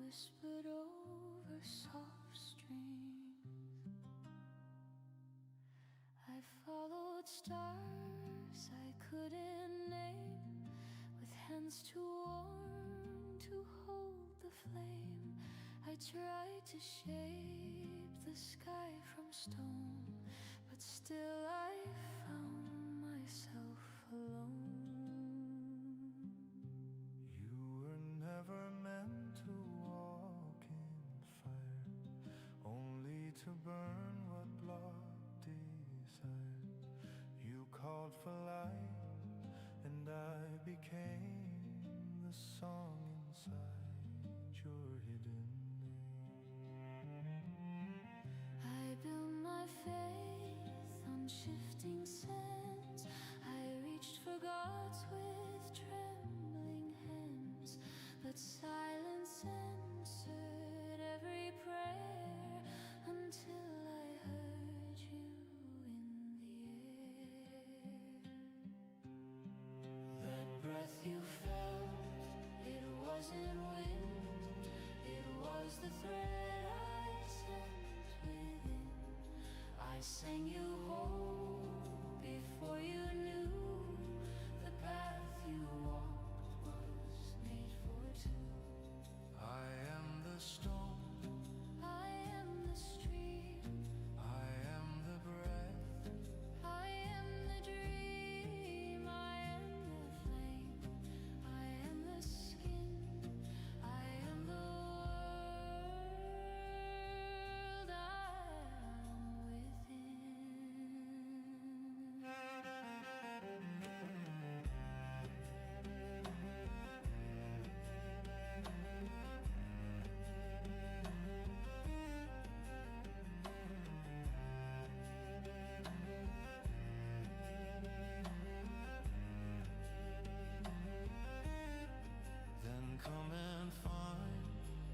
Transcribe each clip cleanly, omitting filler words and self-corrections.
whispered over soft streams. I followed stars I couldn't name, with hands too warm to hold the flame. I tried to shape the sky from stone, but still I found myself alone. You were never meant to walk in fire, only to burn what blood desired. You called for light, and I became the song inside your hidden name. I built my faith on shifting sands. I reached for gods with trembling hands, but silence answered every prayer until I heard you in the air. That breath you felt, it wasn't wind, it was the thread I sent within. I sang you home before you knew the path you walked was made for two. I am the stone, I am the stream, I am the breath, I am the dream, I am the flame, I am the skin, I am the world I'm within. then come and find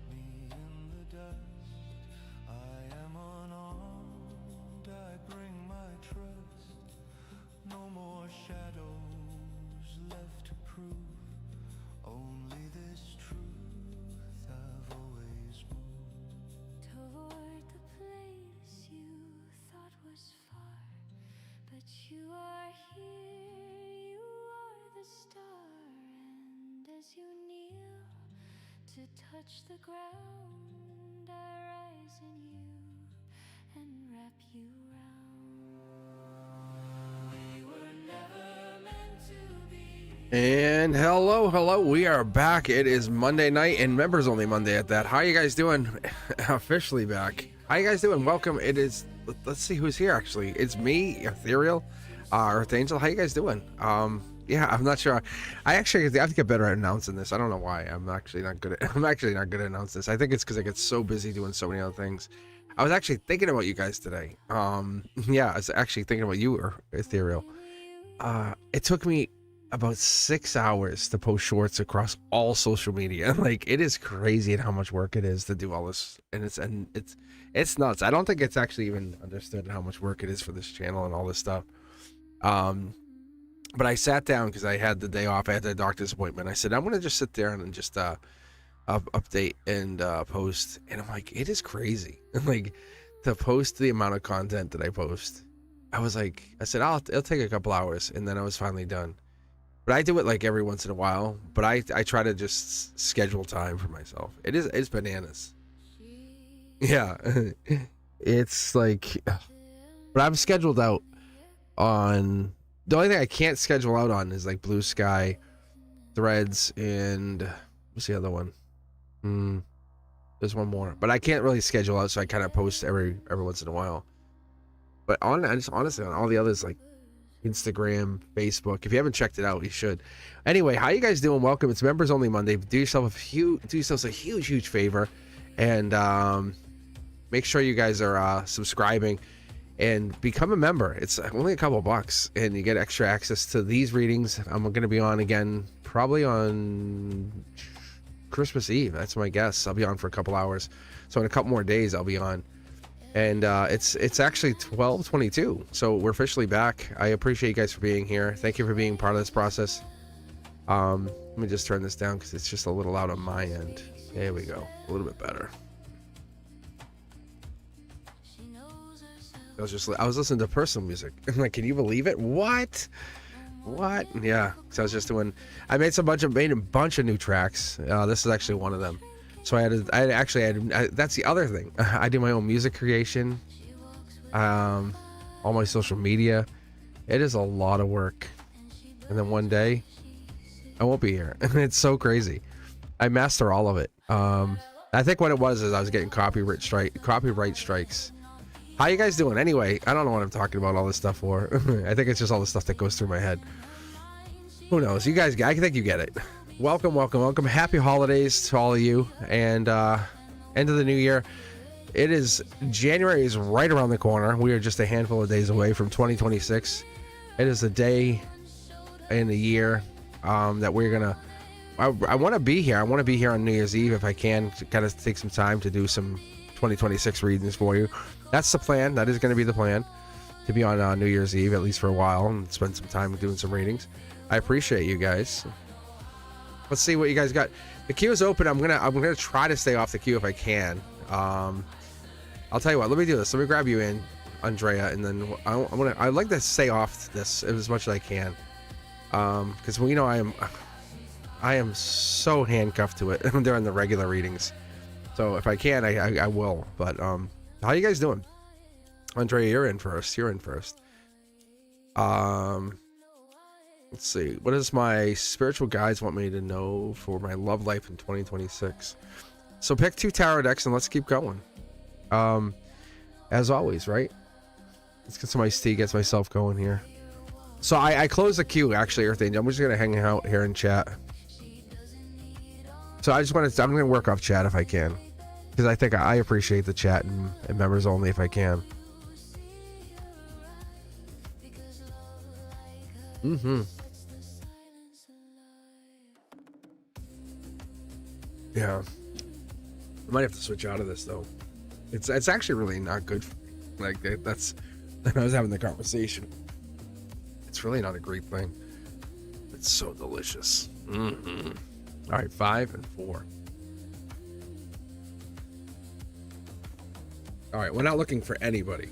me in the dust. I am unarmed, I bring my trust. No more shadows left to prove, only this truth I've always moved. Toward the place you thought was far, but you are here, you are the star. And as you kneel to touch the ground, I rise in you and wrap you round. We were never meant to be. And hello, we are back. It is Monday night and members only Monday at that. How you guys doing? Officially back. How you guys doing? Welcome. It is, let's see who's here actually. It's me, Ethereal, Earth Angel. How you guys doing? Yeah, I'm not sure. I have to get better at announcing this. I don't know why. I'm actually not good at announcing this. I think it's because I get so busy doing so many other things. I was actually thinking about you guys today. Yeah, I was actually thinking about you, Ethereal. It took me about 6 hours to post shorts across all social media. Like, it is crazy at how much work it is to do all this, and it's nuts. I don't think it's actually even understood how much work it is for this channel and all this stuff. But I sat down because I had the day off. I had the doctor's appointment. I said, I'm gonna just sit there and just update and post. And I'm like, it is crazy. Like, to post the amount of content that I post. I said, it'll take a couple hours, and then I was finally done. But I do it like every once in a while. But I try to just schedule time for myself. It's bananas. Yeah, it's like, but I'm scheduled out on. The only thing I can't schedule out on is like Blue Sky, Threads, and what's the other one? There's one more, but I can't really schedule out, so I kind of post every honce in a while. But honestly, on all the others like Instagram, Facebook, if you haven't checked it out, you should. Anyway, how you guys doing? Welcome. It's members only Monday. Do yourselves a huge favor, and make sure you guys are subscribing and become a member. It's only a couple bucks, and you get extra access to these readings. I'm going to be on again probably on Christmas Eve. That's my guess. I'll be on for a couple hours, so in a couple more days I'll be on. And it's actually 12:22, so we're officially back. I appreciate you guys for being here. Thank you for being part of this process. Let me just turn this down because it's just a little loud on my end. There we go. A little bit better. I was listening to personal music. I'm like, can you believe it? What? Yeah. So I was just doing. I made a bunch of new tracks. This is actually one of them. So that's the other thing. I do my own music creation. All my social media. It is a lot of work. And then one day, I won't be here. It's so crazy. I master all of it. I think what it was is I was getting copyright strikes. How you guys doing? Anyway, I don't know what I'm talking about all this stuff for. I think it's just all the stuff that goes through my head. Who knows? You guys, I think you get it. Welcome. Happy holidays to all of you. And end of the new year. It is January is right around the corner. We are just a handful of days away from 2026. It is a day in the year that we're gonna. I want to be here. I want to be here on New Year's Eve if I can, to kind of take some time to do some 2026 readings for you. That's the plan. That is going to be the plan, to be on New Year's Eve at least for a while and spend some time doing some readings. I appreciate you guys. Let's see what you guys got. The queue is open. I'm gonna try to stay off the queue if I can. I'll tell you what. Let me do this. Let me grab you in, Andrea, and then I'd like to stay off this as much as I can, because I am so handcuffed to it during the regular readings. So if I can, I will. But how you guys doing? Andrea, you're in first. Let's see. What does my spiritual guides want me to know for my love life in 2026? So pick 2 tarot decks and let's keep going. As always, right? Let's get some iced tea, get myself going here. So I closed the queue, actually, Earth Angel. I'm just gonna hang out here and chat. So I'm gonna work off chat if I can, because I think I appreciate the chat and members only if I can. Yeah, I might have to switch out of this though. It's actually really not good for me. Like that's I was having the conversation. It's really not a great thing. It's so delicious. All right, 5 and 4. All right, we're not looking for anybody.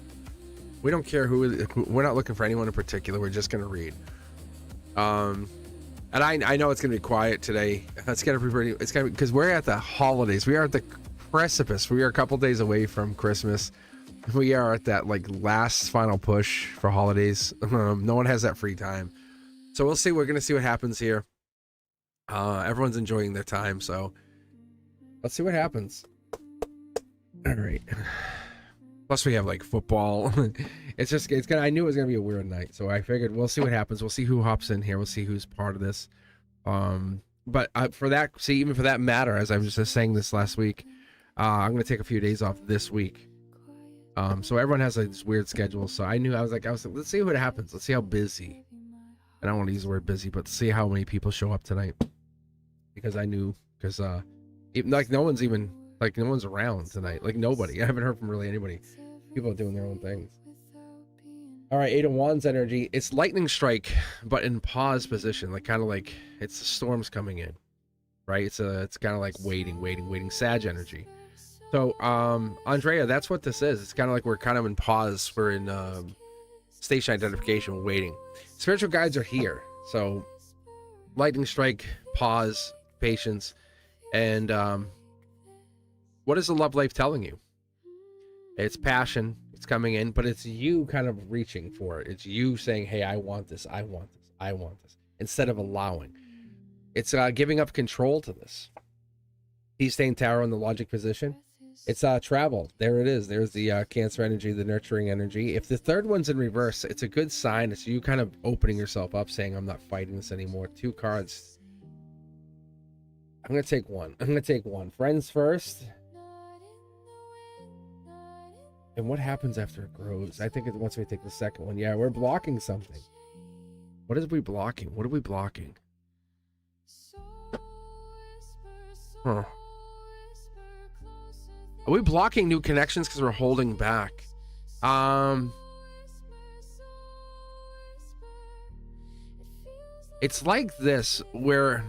We don't care who. We're not looking for anyone in particular. We're just gonna read. And I know it's gonna be quiet today. It's gonna be pretty. It's gonna be, because we're at the holidays. We are at the precipice. We are a couple days away from Christmas. We are at that like last final push for holidays. No one has that free time, so we'll see. We're gonna see what happens here. Everyone's enjoying their time, so let's see what happens. All right. Plus we have like football. I knew it was gonna be a weird night, so I figured we'll see what happens. We'll see who hops in here. We'll see who's part of this. But even for that matter, as I was just saying this last week, I'm gonna take a few days off this week. So everyone has like this weird schedule. So I was like, let's see what happens. Let's see how busy. And I don't want to use the word busy, but see how many people show up tonight. Because no one's around tonight. Like nobody. I haven't heard from really anybody. People are doing their own things. All right, 8 of Wands energy. It's lightning strike, but in pause position. Like kind of like it's the storms coming in, right? It's kind of like waiting. Sag energy. So, Andrea, that's what this is. It's kind of like we're kind of in pause. We're in station identification, waiting. Spiritual guides are here. So, lightning strike, pause, patience, and what is the love life telling you? It's passion. It's coming in, but it's you kind of reaching for it. It's you saying, hey, I want this, instead of allowing. It's giving up control to this. He's staying tarot in the logic position. It's travel. There it is. There's the Cancer energy, the nurturing energy. If the third one's in reverse, it's a good sign. It's you kind of opening yourself up, saying, I'm not fighting this anymore. 2 cards. I'm going to take one. Friends first. And what happens after it grows? I think it wants me to take the second one. Yeah, we're blocking something. What are we blocking? Huh. Are we blocking new connections because we're holding back? It's like this, where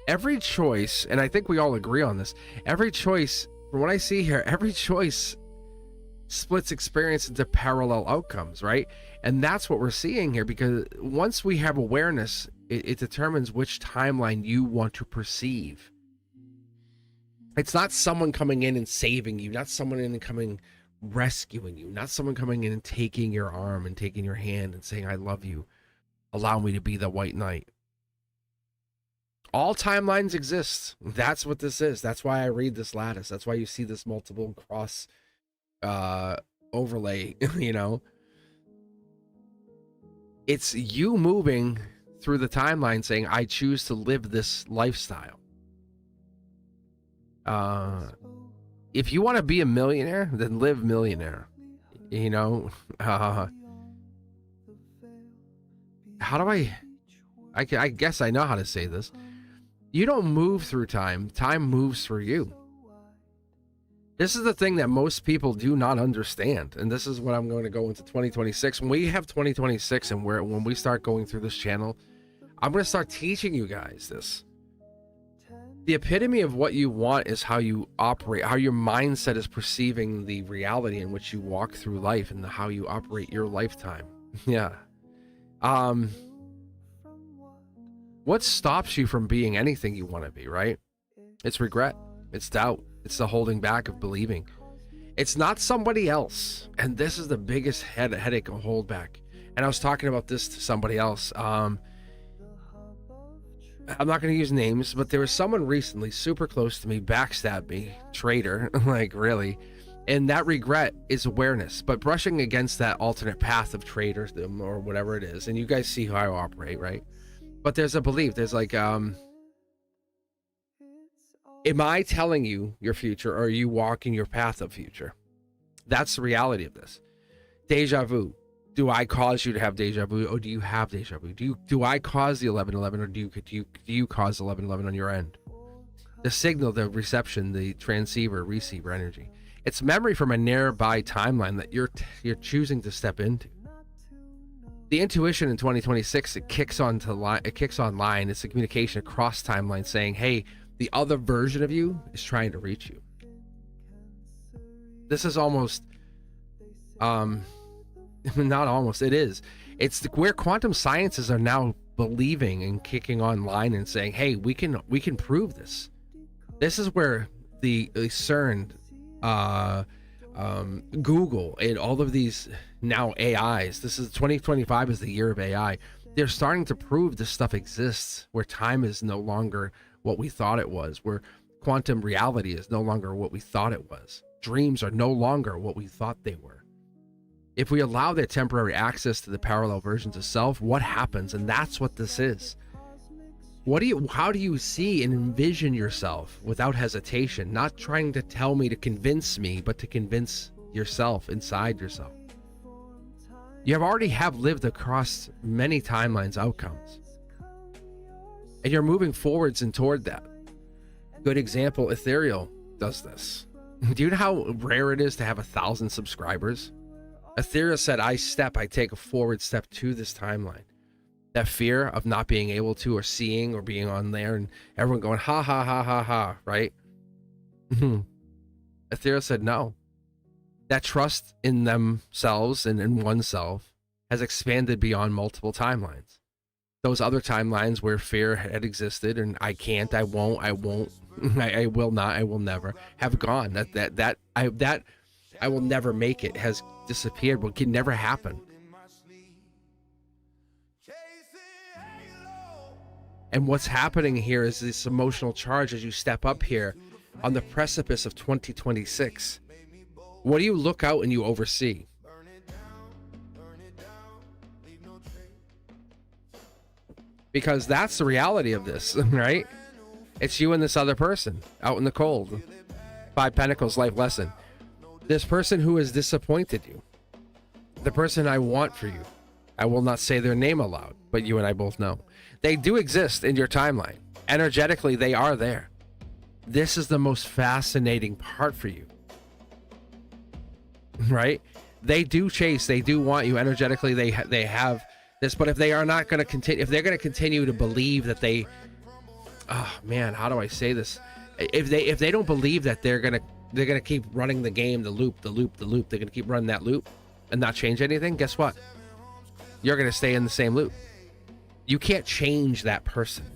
every choice, and I think we all agree on this, every choice, from what I see here, every choice splits experience into parallel outcomes, right? And that's what we're seeing here, because once we have awareness, it determines which timeline you want to perceive. It's not someone coming in and saving you, not someone in and coming rescuing you, not someone coming in and taking your arm and taking your hand and saying, I love you, allow me to be the white knight. All timelines exist. That's what this is. That's why I read this lattice. That's why you see this multiple cross overlay, you know. It's you moving through the timeline saying, I choose to live this lifestyle. If you want to be a millionaire, then live millionaire. You know, how do I guess I know how to say this. You don't move through time. Time moves through you. This is the thing that most people do not understand. And this is what I'm going to go into 2026. When we have 2026 and when we start going through this channel, I'm going to start teaching you guys this. The epitome of what you want is how you operate, how your mindset is perceiving the reality in which you walk through life and how you operate your lifetime. Yeah. What stops you from being anything you want to be, right? It's regret. It's doubt. It's the holding back of believing. It's not somebody else. And this is the biggest headache and hold back. And I was talking about this to somebody else. I'm not going to use names, but there was someone recently super close to me, backstabbed me, traitor, like really. And that regret is awareness, but brushing against that alternate path of traitordom or whatever it is. And you guys see how I operate, right? But there's a belief. There's like, am I telling you your future, or are you walking your path of future? That's the reality of this. Deja vu. Do I cause you to have deja vu, or do you have deja vu? Do I cause the 11:11, or do you cause 11:11 on your end? The signal, the reception, the transceiver, receiver energy. It's memory from a nearby timeline that you're choosing to step into. The intuition in 2026, it kicks online. It's a communication across timelines saying, hey, the other version of you is trying to reach you. This is almost, not almost, it is. It's where quantum sciences are now believing and kicking online and saying, hey, we can prove this. This is where the CERN, Google, and all of these now AIs, this is 2025 is the year of AI. They're starting to prove this stuff exists, where time is no longer what we thought it was, where quantum reality is no longer what we thought it was. Dreams are no longer what we thought they were. If we allow their temporary access to the parallel versions of self, what happens? And that's what this is. How do you see and envision yourself without hesitation, not trying to tell me to convince me, but to convince yourself inside yourself? You already have lived across many timelines outcomes, and you're moving forwards and toward that. Good example, Ethereal does this. Do you know how rare it is to have 1,000 subscribers? Ethereal said, I take a forward step to this timeline. That fear of not being able to, or seeing, or being on there, and everyone going, ha, ha, ha, ha, ha, right? Ethereal said, no. That trust in themselves and in oneself has expanded beyond multiple timelines. Those other timelines where fear had existed, and I can't, I won't, I will not, I will never, have gone. That I will never make it has disappeared. What can never happen. And what's happening here is this emotional charge as you step up here on the precipice of 2026. What do you look out and you oversee? Because that's the reality of this, right? It's you and this other person out in the cold. 5 Pentacles life lesson. This person who has disappointed you. The person I want for you. I will not say their name aloud, but you and I both know. They do exist in your timeline. Energetically, they are there. This is the most fascinating part for you. Right? They do chase, they do want you energetically. They have this, but if they are not going to continue, if they're going to continue to believe that they oh man, how do I say this? If they don't believe that they're gonna keep running the game, the loop, they're gonna keep running that loop and not change anything, guess what? You're gonna stay in the same loop. You can't change that person.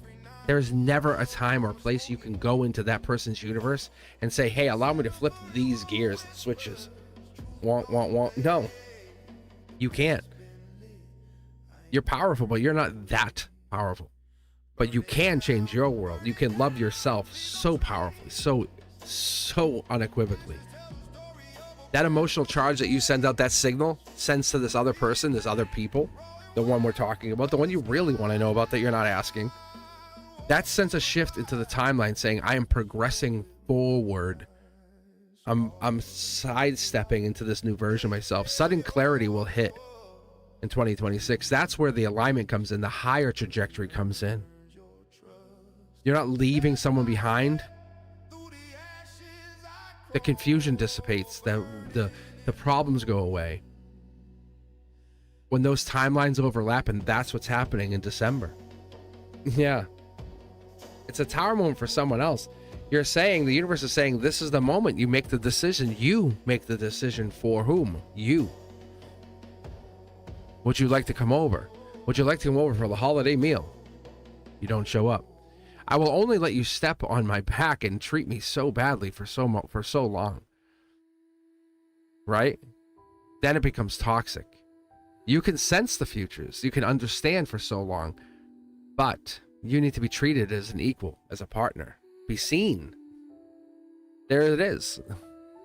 There's never a time or place you can go into that person's universe and say, hey, allow me to flip these gears and switches. Want. No, you can't. You're powerful, but you're not that powerful. But you can change your world. You can love yourself so powerfully, so unequivocally. That emotional charge that you send out, that signal, sends to this other person, this other people, the one we're talking about, the one you really want to know about that you're not asking. That sends a shift into the timeline saying, I am progressing forward. I'm sidestepping into this new version of myself. Sudden clarity will hit in 2026. That's where the alignment comes in. The higher trajectory comes in. You're not leaving someone behind. The confusion dissipates. The problems go away. When those timelines overlap, and that's what's happening in December. Yeah. It's a tower moment for someone else. You're saying, the universe is saying, this is the moment you make the decision. You make the decision for whom? You. Would you like to come over? Would you like to come over for the holiday meal? You don't show up. I will only let you step on my back and treat me so badly for so long. Right? Then it becomes toxic. You can sense the futures. You can understand for so long. But you need to be treated as an equal, as a partner. Be seen. There it is.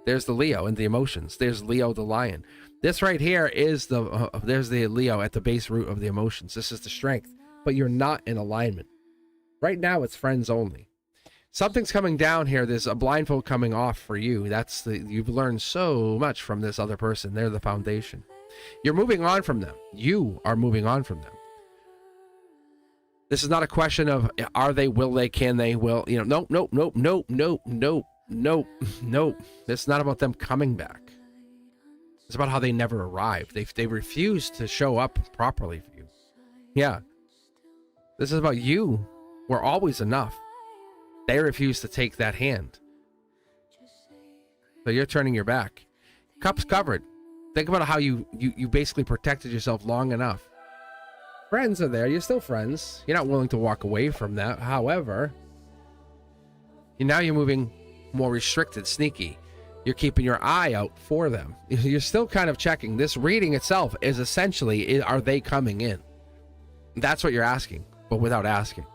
There's the Leo and the emotions. There's Leo the lion. This right here is there's the Leo at the base root of the emotions. This is the strength, but you're not in alignment. Right now it's friends only. Something's coming down here. There's a blindfold coming off for you. You've learned so much from this other person. They're the foundation. You're moving on from them. You are moving on from them. This is not a question of are they, will they, can they, will, nope. It's not about them coming back. It's about how they never arrived. They refused to show up properly for you. Yeah. This is about you were always enough. They refused to take that hand. So you're turning your back. Cups covered. Think about how you basically protected yourself long enough. Friends are there. You're still friends. You're not willing to walk away from that. However, now you're moving more restricted, sneaky. You're keeping your eye out for them. You're still kind of checking. This reading itself is essentially, are they coming in? That's what you're asking, but without asking.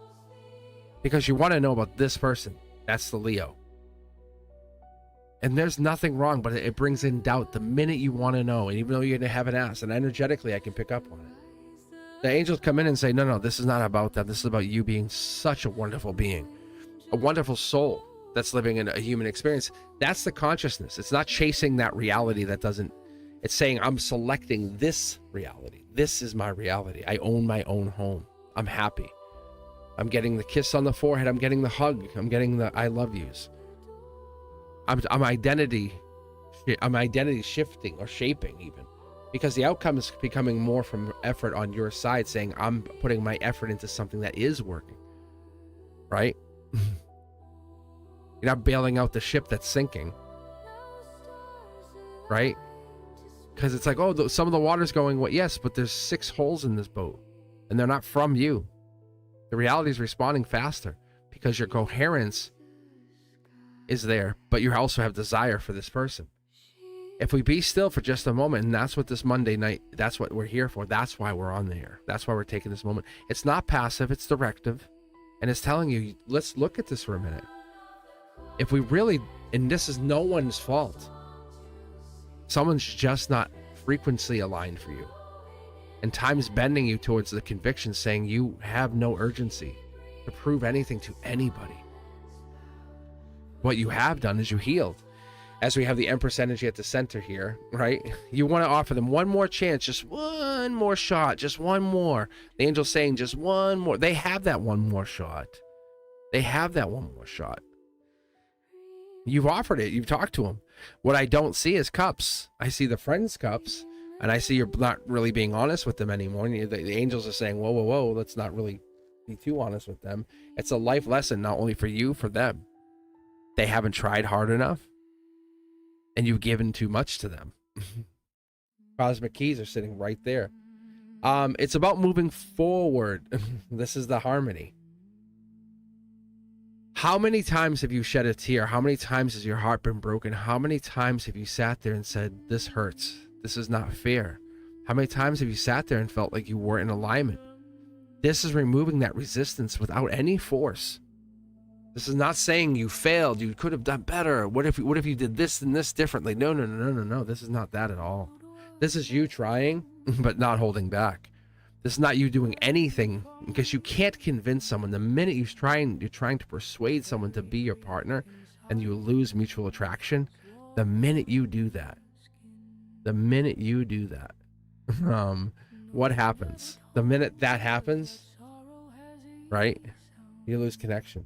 Because you want to know about this person. That's the Leo. And there's nothing wrong, but it brings in doubt the minute you want to know. And even though you haven't asked, and energetically I can pick up on it. The angels come in and say, no, this is not about that. This is about you being such a wonderful being, a wonderful soul that's living in a human experience. That's the consciousness. It's not chasing that reality that doesn't, it's saying, I'm selecting this reality. This is my reality. I own my own home. I'm happy. I'm getting the kiss on the forehead. I'm getting the hug. I'm getting the I love yous. I'm identity shifting or shaping even. Because the outcome is becoming more from effort on your side, saying, I'm putting my effort into something that is working. Right? You're not bailing out the ship that's sinking. Right? Because it's like, oh, some of the water's going, what? Yes, but there's 6 holes in this boat. And they're not from you. The reality is responding faster. Because your coherence is there. But you also have desire for this person. If we be still for just a moment, and that's what this Monday night, that's what we're here for. That's why we're on there. That's why we're taking this moment. It's not passive, it's directive. And it's telling you, let's look at this for a minute. If we really, and this is no one's fault. Someone's just not frequency aligned for you. And time's bending you towards the conviction saying you have no urgency to prove anything to anybody. What you have done is you healed. As we have the Empress energy at the center here, right? You want to offer them one more chance, just one more shot, just one more. The angel's saying just one more. They have that one more shot. They have that one more shot. You've offered it. You've talked to them. What I don't see is cups. I see the friends' cups, and I see you're not really being honest with them anymore. The angels are saying, whoa, let's not really, be too honest with them. It's a life lesson, not only for you, for them. They haven't tried hard enough, and you've given too much to them. Cosmic keys are sitting right there. It's about moving forward. This is the harmony. How many times have you shed a tear? How many times has your heart been broken? How many times have you sat there and said, this hurts? This is not fair. How many times have you sat there and felt like you weren't in alignment? This is removing that resistance without any force. This is not saying you failed. You could have done better. What if you did this and this differently? No. This is not that at all. This is you trying, but not holding back. This is not you doing anything, because you can't convince someone. The minute you're trying to persuade someone to be your partner and you lose mutual attraction, the minute you do that, what happens? The minute that happens, right? You lose connection.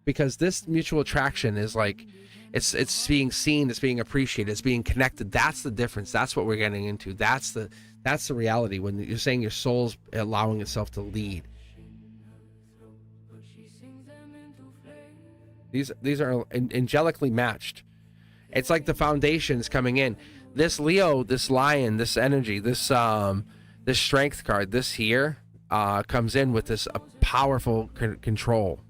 Because this mutual attraction is like, it's being seen, it's being appreciated, it's being connected. That's the difference. That's what we're getting into. That's the reality when you're saying your soul's allowing itself to lead. These are angelically matched. It's like the foundation's coming in. This Leo, this lion, this energy, this strength card, this here comes in with this powerful control.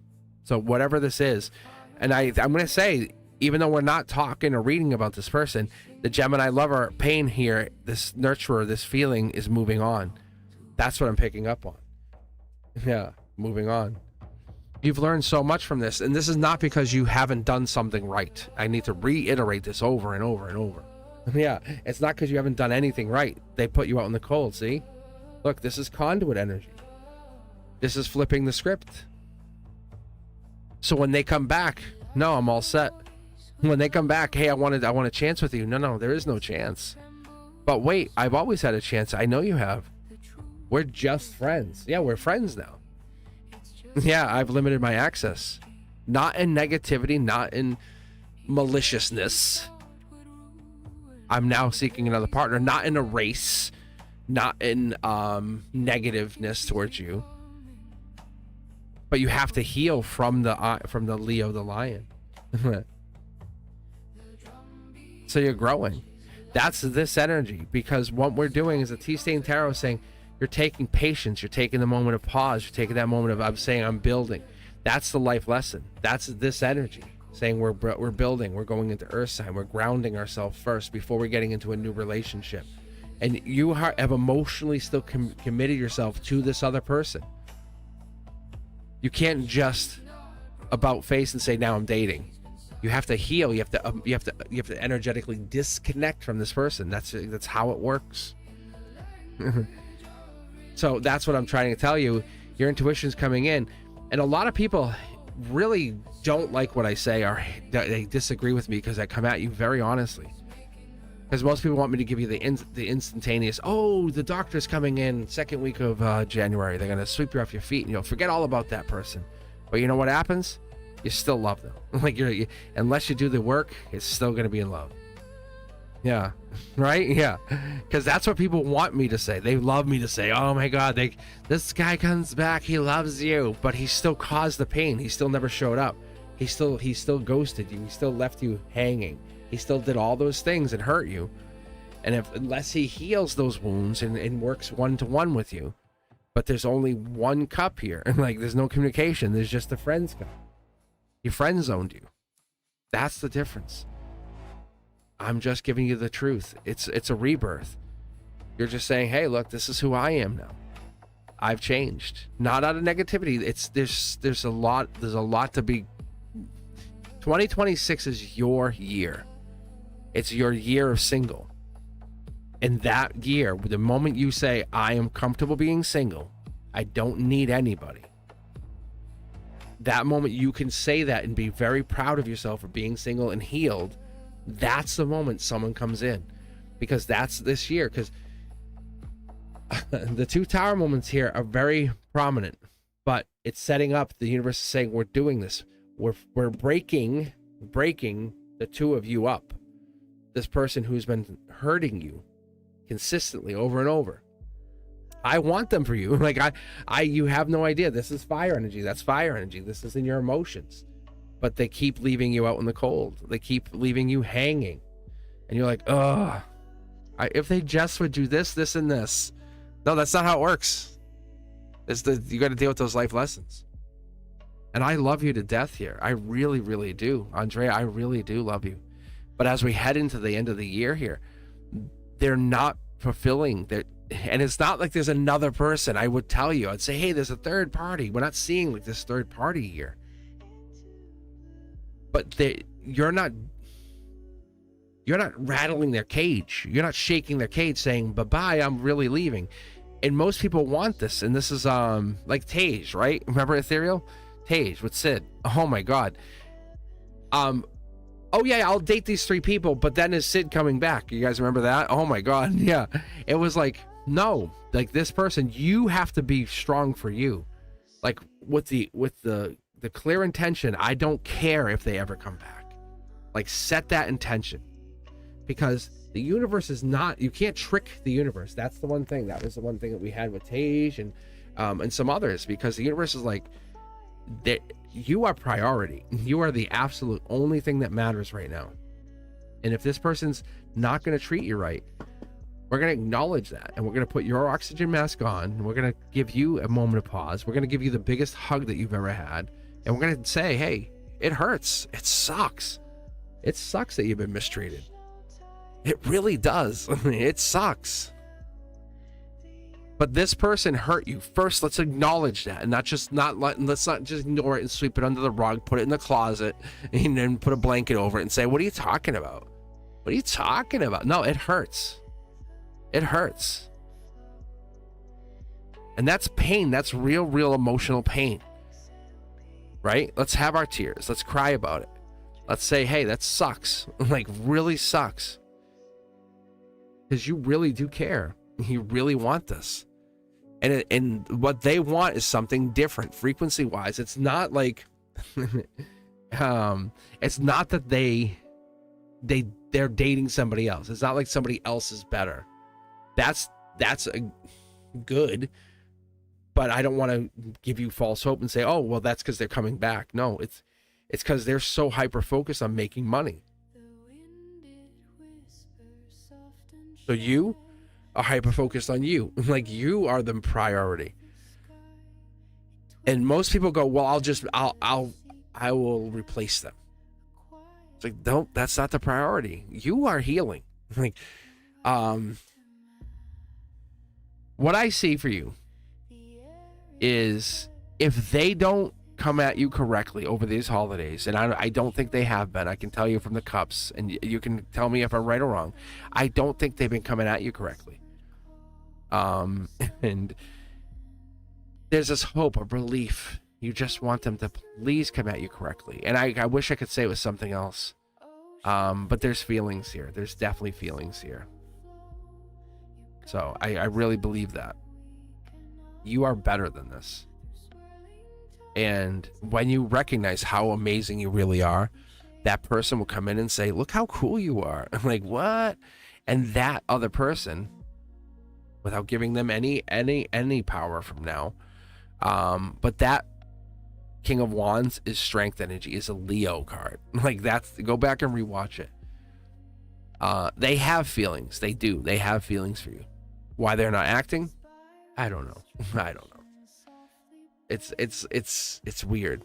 So whatever this is, and I'm going to say, even though we're not talking or reading about this person, the Gemini lover pain here, this nurturer, this feeling is moving on. That's what I'm picking up on. Yeah, moving on. You've learned so much from this, and this is not because you haven't done something right. I need to reiterate this over and over and over. Yeah, it's not because you haven't done anything right. They put you out in the cold, see? Look, this is conduit energy. This is flipping the script. So when they come back, no, I'm all set. When they come back, hey, I want a chance with you. No, there is no chance. But wait, I've always had a chance. I know you have. We're just friends. Yeah, we're friends now. Yeah, I've limited my access. Not in negativity, not in maliciousness. I'm now seeking another partner, not in a race, not in negativeness towards you. But you have to heal from the Leo, the lion. So you're growing. That's this energy, because what we're doing is a T-Stain Tarot saying you're taking patience, you're taking the moment of pause, you're taking that moment of I'm building. That's the life lesson. That's this energy saying we're building, we're going into earth sign, we're grounding ourselves first before we're getting into a new relationship. And you have emotionally still committed yourself to this other person. You can't just about face and say, now I'm dating. You have to heal. You have to energetically disconnect from this person. That's how it works. So that's what I'm trying to tell you. Your intuition's coming in, and a lot of people really don't like what I say, or they disagree with me because I come at you very honestly. Because most people want me to give you the instantaneous, oh, the doctor's coming in second week of January. They're going to sweep you off your feet, and you'll forget all about that person. But you know what happens? You still love them. Like unless you do the work, it's still going to be in love. Yeah. Right? Yeah. Because that's what people want me to say. They love me to say, oh my God, this guy comes back. He loves you, but he still caused the pain. He still never showed up. He still ghosted you. He still left you hanging. He still did all those things and hurt you. And unless he heals those wounds and works one-to-one with you, but there's only one cup here, and like there's no communication, there's just a friend's cup. He friend zoned you. That's the difference. I'm just giving you the truth. It's a rebirth. You're just saying, hey, look, this is who I am now. I've changed. Not out of negativity. There's a lot to be. 2026 is your year. It's your year of single. And that year, the moment you say, I am comfortable being single, I don't need anybody. That moment you can say that and be very proud of yourself for being single and healed. That's the moment someone comes in. Because that's this year. Because the two tower moments here are very prominent. But it's setting up, the universe is saying, we're doing this. We're breaking the two of you up. This person who's been hurting you consistently over and over. I want them for you. Like you have no idea. This is fire energy. That's fire energy. This is in your emotions. But they keep leaving you out in the cold. They keep leaving you hanging. And you're like, ugh, if they just would do this, this, and this. No, that's not how it works. You got to deal with those life lessons. And I love you to death here. I really, really do. Andrea, I really do love you. But as we head into the end of the year here, they're not fulfilling their, and it's not like there's another person. I would tell you, I'd say, hey, there's a third party. We're not seeing like this third party here. But you're not rattling their cage. You're not shaking their cage saying, bye-bye, I'm really leaving. And most people want this. And this is like Tage, right? Remember Ethereal? Tage with Sid. Oh my God. Oh yeah, I'll date these 3 people, but then is Sid coming back? You guys remember that? Oh my God. Yeah. It was like, no, like this person, you have to be strong for you. Like with the clear intention, I don't care if they ever come back. Like set that intention, because the universe is not, you can't trick the universe. That's the one thing. That was the one thing that we had with Tage and some others, because the universe is like, that you are priority. You are the absolute only thing that matters right now. And if this person's not going to treat you right, we're going to acknowledge that, and we're going to put your oxygen mask on, and we're going to give you a moment of pause. We're going to give you the biggest hug that you've ever had, and we're going to say, hey, it hurts. It sucks. It sucks that you've been mistreated. It really does. It sucks. But this person hurt you. First, let's acknowledge that, and let's not just ignore it and sweep it under the rug, put it in the closet, and then put a blanket over it and say, what are you talking about? What are you talking about? No, it hurts. It hurts. And that's pain. That's real emotional pain. Right? Let's have our tears. Let's cry about it. Let's say, hey, that sucks. Like, really sucks. Because you really do care. You really want this. And what they want is something different, frequency wise. It's not like it's not that they're dating somebody else. It's not like somebody else is better. That's good, but I don't want to give you false hope and say, oh well, that's because they're coming back. No, it's because they're so hyper focused on making money. So you are hyper focused on you. Like, you are the priority. And most people go, well, I will replace them. It's like, no, that's not the priority. You are healing. Like, what I see for you is, if they don't come at you correctly over these holidays, and I don't think they have been. I can tell you from the cups, and you can tell me if I'm right or wrong. I don't think they've been coming at you correctly. And there's this hope, a relief. You just want them to please come at you correctly. And I wish I could say it was something else. But there's feelings here. There's definitely feelings here. So I really believe that. You are better than this. And when you recognize how amazing you really are, that person will come in and say, look how cool you are. I'm like, what? And that other person, without giving them any power from now, but that King of Wands is strength energy, is a Leo card. Like, that's, go back and rewatch it. They have feelings. They do. They have feelings for you. Why they're not acting, I don't know. I don't know. It's weird.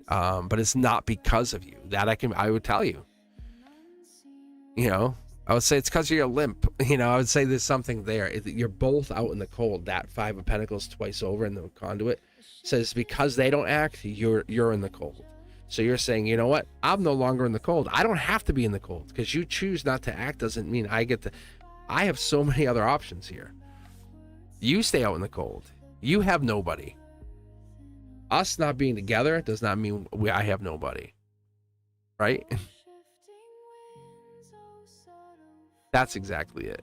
But it's not because of you. That I would tell you. You know, I would say it's because of your limp. You know, I would say there's something there. You're both out in the cold. That 5 of Pentacles twice over in the conduit says, because they don't act, you're in the cold. So you're saying, you know what? I'm no longer in the cold. I don't have to be in the cold. Because you choose not to act doesn't mean I get to. I have so many other options here. You stay out in the cold. You have nobody. Us not being together does not mean I have nobody. Right? That's exactly it.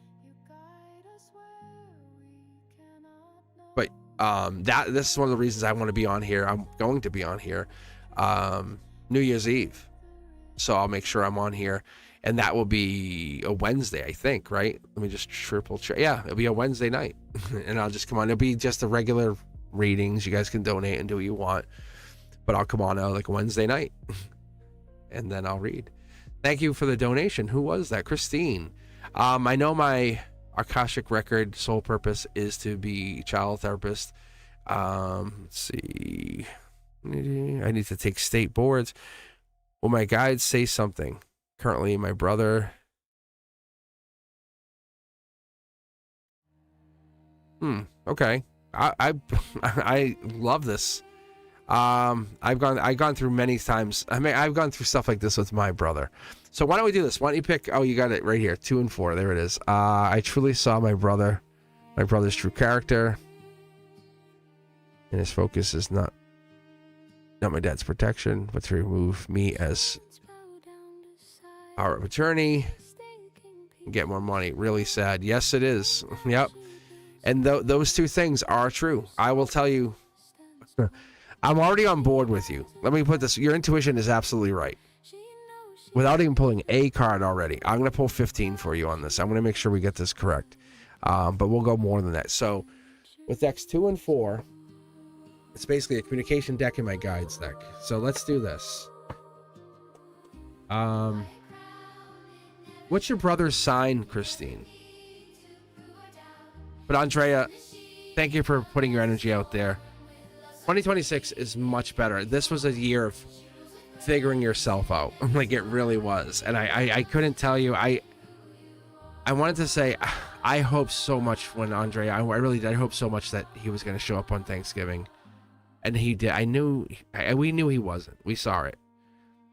But this is one of the reasons I want to be on here. I'm going to be on here New Year's Eve. So I'll make sure I'm on here. and that will be a Wednesday, I think, right? Let me just triple check. Yeah, it'll be a Wednesday night, and I'll just come on. It'll be just the regular readings. You guys can donate and do what you want, but I'll come on out like a Wednesday night, and then I'll read. Thank you for the donation. Who was that? Christine. I know my Akashic record sole purpose is to be child therapist. Let's see. I need to take state boards. Will my guides say something? Currently, my brother. Okay. I love this. I've gone through many times. I mean, I've gone through stuff like this with my brother. So why don't we do this? Why don't you pick? Oh, you got it right here. 2 and 4. There it is. I truly saw my brother's true character, and his focus is not my dad's protection, but to remove me as power of attorney and get more money. Really sad. Yes, it is. Yep. And those 2 things are true. I will tell you. I'm already on board with you. Let me put this. Your intuition is absolutely right. Without even pulling a card already, I'm going to pull 15 for you on this. I'm going to make sure we get this correct. But we'll go more than that. So with decks 2 and 4, it's basically a communication deck and my guides deck. So let's do this. What's your brother's sign, Christine? But Andrea, thank you for putting your energy out there. 2026 is much better. This was a year of figuring yourself out. Like, it really was. And I couldn't tell you. I wanted to say, I hope so much when Andre, I really did. I hope so much that he was going to show up on Thanksgiving. And he did. We knew he wasn't. We saw it.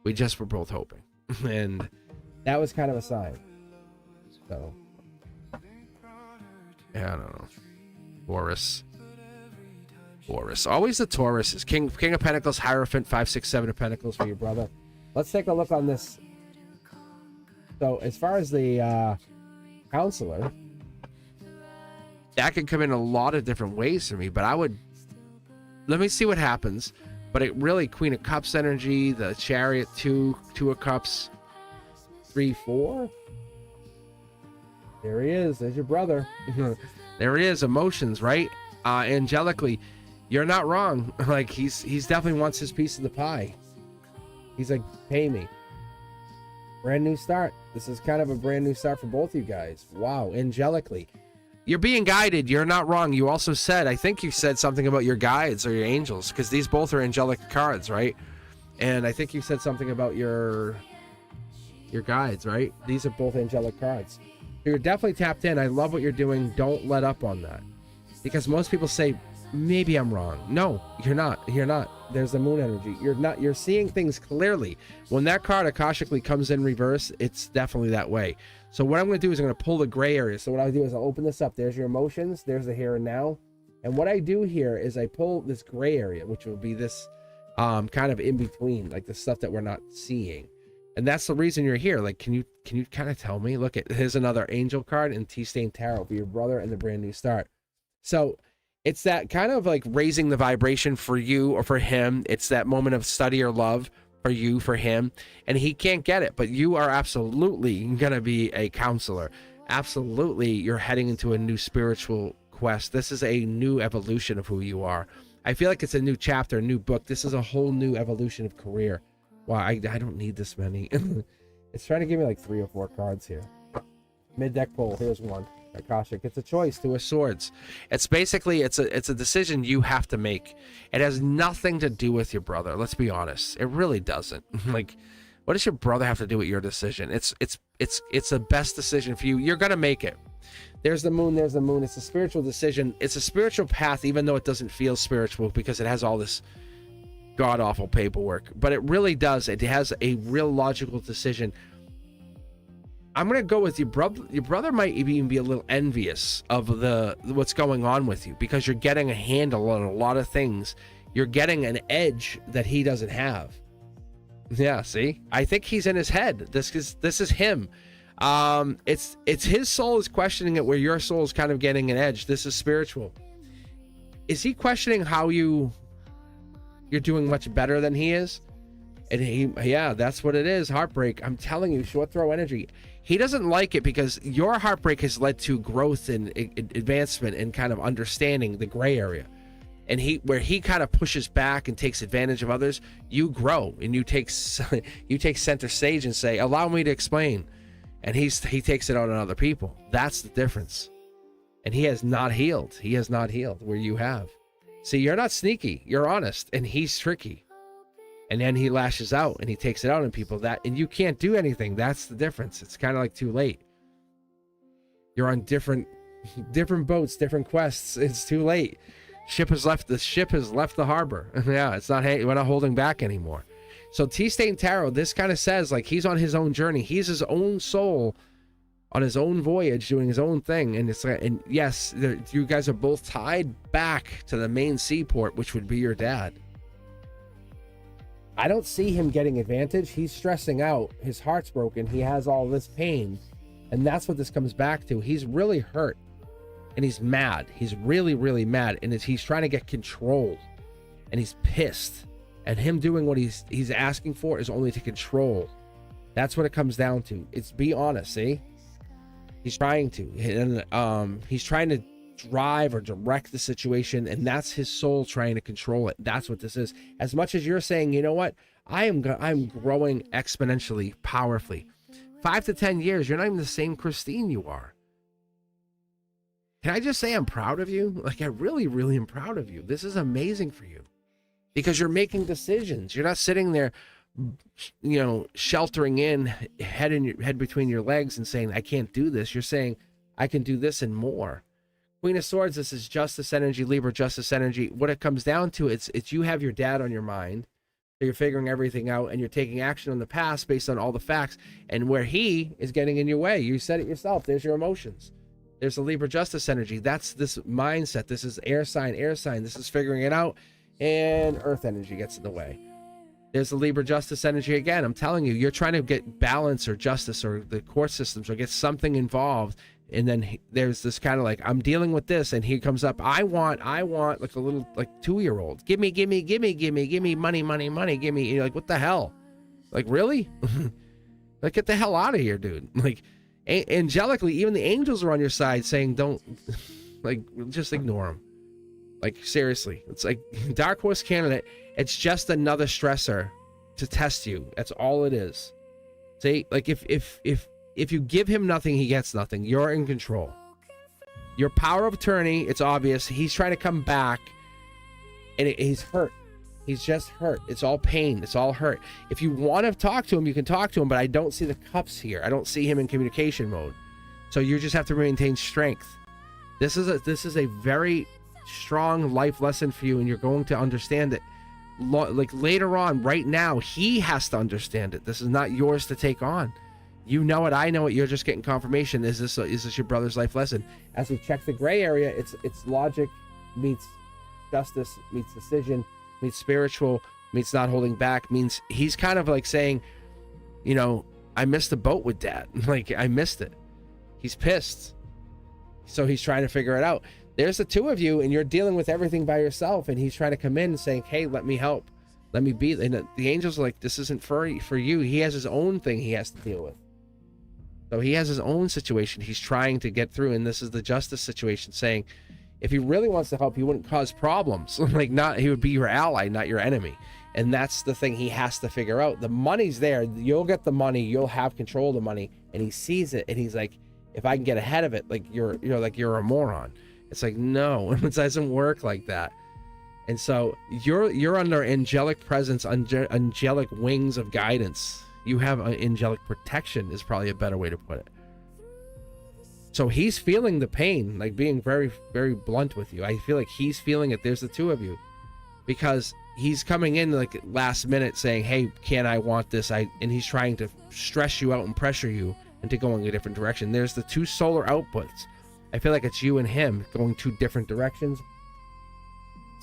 We just were both hoping. And that was kind of a sign. So, yeah, I don't know. Taurus. Always the Taurus is King of Pentacles, Hierophant, 5, 6, 7 of Pentacles for your brother. Let's take a look on this. So as far as the counselor, that could come in a lot of different ways for me, but let me see what happens. But it really, Queen of Cups energy, the Chariot, 2 of Cups, 3, 4. There he is. There's your brother. There he is. Emotions, right? Angelically, you're not wrong. Like, he's definitely wants his piece of the pie. He's like, pay me. Brand new start. This is kind of a brand new start for both you guys. Wow, angelically. You're being guided. You're not wrong. You also said, I think you said something about your guides or your angels, because these both are angelic cards, right? And I think you said something about your guides, right? These are both angelic cards. So you're definitely tapped in. I love what you're doing. Don't let up on that. Because most people say, maybe I'm wrong. No, you're not. You're not. There's the moon energy. You're not. You're seeing things clearly. When that card Akashically comes in reverse, it's definitely that way. So what I'm going to do is I'm going to pull the gray area. So what I do is I'll open this up. There's your emotions. There's the here and now. And what I do here is I pull this gray area, which will be this kind of in between, like the stuff that we're not seeing. And that's the reason you're here. Like, can you kind of tell me? Look, here's another angel card and T-Stain Tarot for your brother and the brand new start. So it's that kind of like raising the vibration for you or for him. It's that moment of study or love for you, for him. And he can't get it, but you are absolutely going to be a counselor. Absolutely, you're heading into a new spiritual quest. This is a new evolution of who you are. I feel like it's a new chapter, a new book. This is a whole new evolution of career. Wow, I don't need this many. It's trying to give me like 3 or 4 cards here. Mid-deck pull, here's one. Akashic, it's a choice, 2 of Swords. It's basically, it's a decision you have to make. It has nothing to do with your brother, let's be honest. It really doesn't. Like, what does your brother have to do with your decision? It's the best decision for you. You're gonna make it. There's the moon, there's the moon. It's a spiritual decision. It's a spiritual path, even though it doesn't feel spiritual because it has all this god-awful paperwork. But it really does. It has a real logical decision. I'm gonna go with your brother. Your brother might even be a little envious of what's going on with you because you're getting a handle on a lot of things. You're getting an edge that he doesn't have. Yeah, see, I think he's in his head. This is him. It's his soul is questioning it, where your soul is kind of getting an edge. This is spiritual. Is he questioning how you're doing much better than he is? And yeah, that's what it is. Heartbreak. I'm telling you, short throw energy. He doesn't like it because your heartbreak has led to growth and advancement and kind of understanding the gray area. And where he kind of pushes back and takes advantage of others, you grow and you take center stage and say, allow me to explain. And he takes it out on other people. That's the difference. And he has not healed. He has not healed where you have. See, you're not sneaky. You're honest. And he's tricky. And then he lashes out and he takes it out on people and you can't do anything. That's the difference. It's kind of like too late. You're on different boats, different quests. It's too late. The ship has left the harbor. Yeah, we're not holding back anymore. So T-Stain Tarot, this kind of says like he's on his own journey. He's his own soul on his own voyage, doing his own thing. And it's like, and yes, you guys are both tied back to the main seaport, which would be your dad. I don't see him getting advantage. He's stressing out. His heart's broken. He has all this pain. And that's what this comes back to. He's really hurt. And he's mad. He's really, really mad. And he's trying to get control. And he's pissed. And him doing what he's asking for is only to control. That's what it comes down to. It's be honest, see? He's trying to. And he's trying to drive or direct the situation, and that's his soul trying to control it. That's what this is. As much as you're saying, you know what, I'm growing exponentially, powerfully. 5 to 10 years, you're not even the same Christine you are. Can I just say I'm proud of you? Like, I really, really am proud of you. This is amazing for you because you're making decisions. You're not sitting there, you know, sheltering in, head between your legs and saying, I can't do this. You're saying, I can do this and more. Queen of Swords, this is justice energy, Libra justice energy. What it comes down to, it's you have your dad on your mind. So you're figuring everything out and you're taking action on the past based on all the facts. And where he is getting in your way, you said it yourself. There's your emotions. There's the Libra justice energy. That's this mindset. This is air sign. This is figuring it out. And earth energy gets in the way. There's the Libra justice energy again. I'm telling you, you're trying to get balance or justice or the court systems or get something involved. And then there's this kind of like, I'm dealing with this. And he comes up, I want like a little like 2-year-old. Give me money. Give me, you're like, what the hell? Like, really? Like, get the hell out of here, dude. Like, angelically, even the angels are on your side saying, don't, like, just ignore him. Like, seriously. It's like Dark Horse candidate. It's just another stressor to test you. That's all it is. See, like if you give him nothing, he gets nothing. You're in control. Your power of attorney, it's obvious. He's trying to come back, and he's hurt. He's just hurt. It's all pain. It's all hurt. If you want to talk to him, you can talk to him, but I don't see the cups here. I don't see him in communication mode. So you just have to maintain strength. This is a very strong life lesson for you, and you're going to understand it. Like later on, right now, he has to understand it. This is not yours to take on. You know it, I know it, you're just getting confirmation. Is this your brother's life lesson? As we check the gray area, it's logic meets justice, meets decision, meets spiritual, meets not holding back, means he's kind of like saying, you know, I missed the boat with dad. Like, I missed it. He's pissed. So he's trying to figure it out. There's the two of you, and you're dealing with everything by yourself, and he's trying to come in and saying, hey, let me help. Let me be. And the angels are like, this isn't for you. He has his own thing he has to deal with. So he has his own situation he's trying to get through, and this is the justice situation, saying if he really wants to help, he wouldn't cause problems. Like, he would be your ally, not your enemy. And that's the thing he has to figure out. The money's there. You'll get the money. You'll have control of the money. And he sees it, and he's like, if I can get ahead of it, like you're a moron. It's like, no, it doesn't work like that. And so you're under angelic presence, angelic wings of guidance. You have angelic protection is probably a better way to put it. So he's feeling the pain, like being very, very blunt with you. I feel like he's feeling it. There's the two of you, because he's coming in like last minute saying, hey, can I want this? And he's trying to stress you out and pressure you into going a different direction. There's the two solar outputs. I feel like it's you and him going two different directions.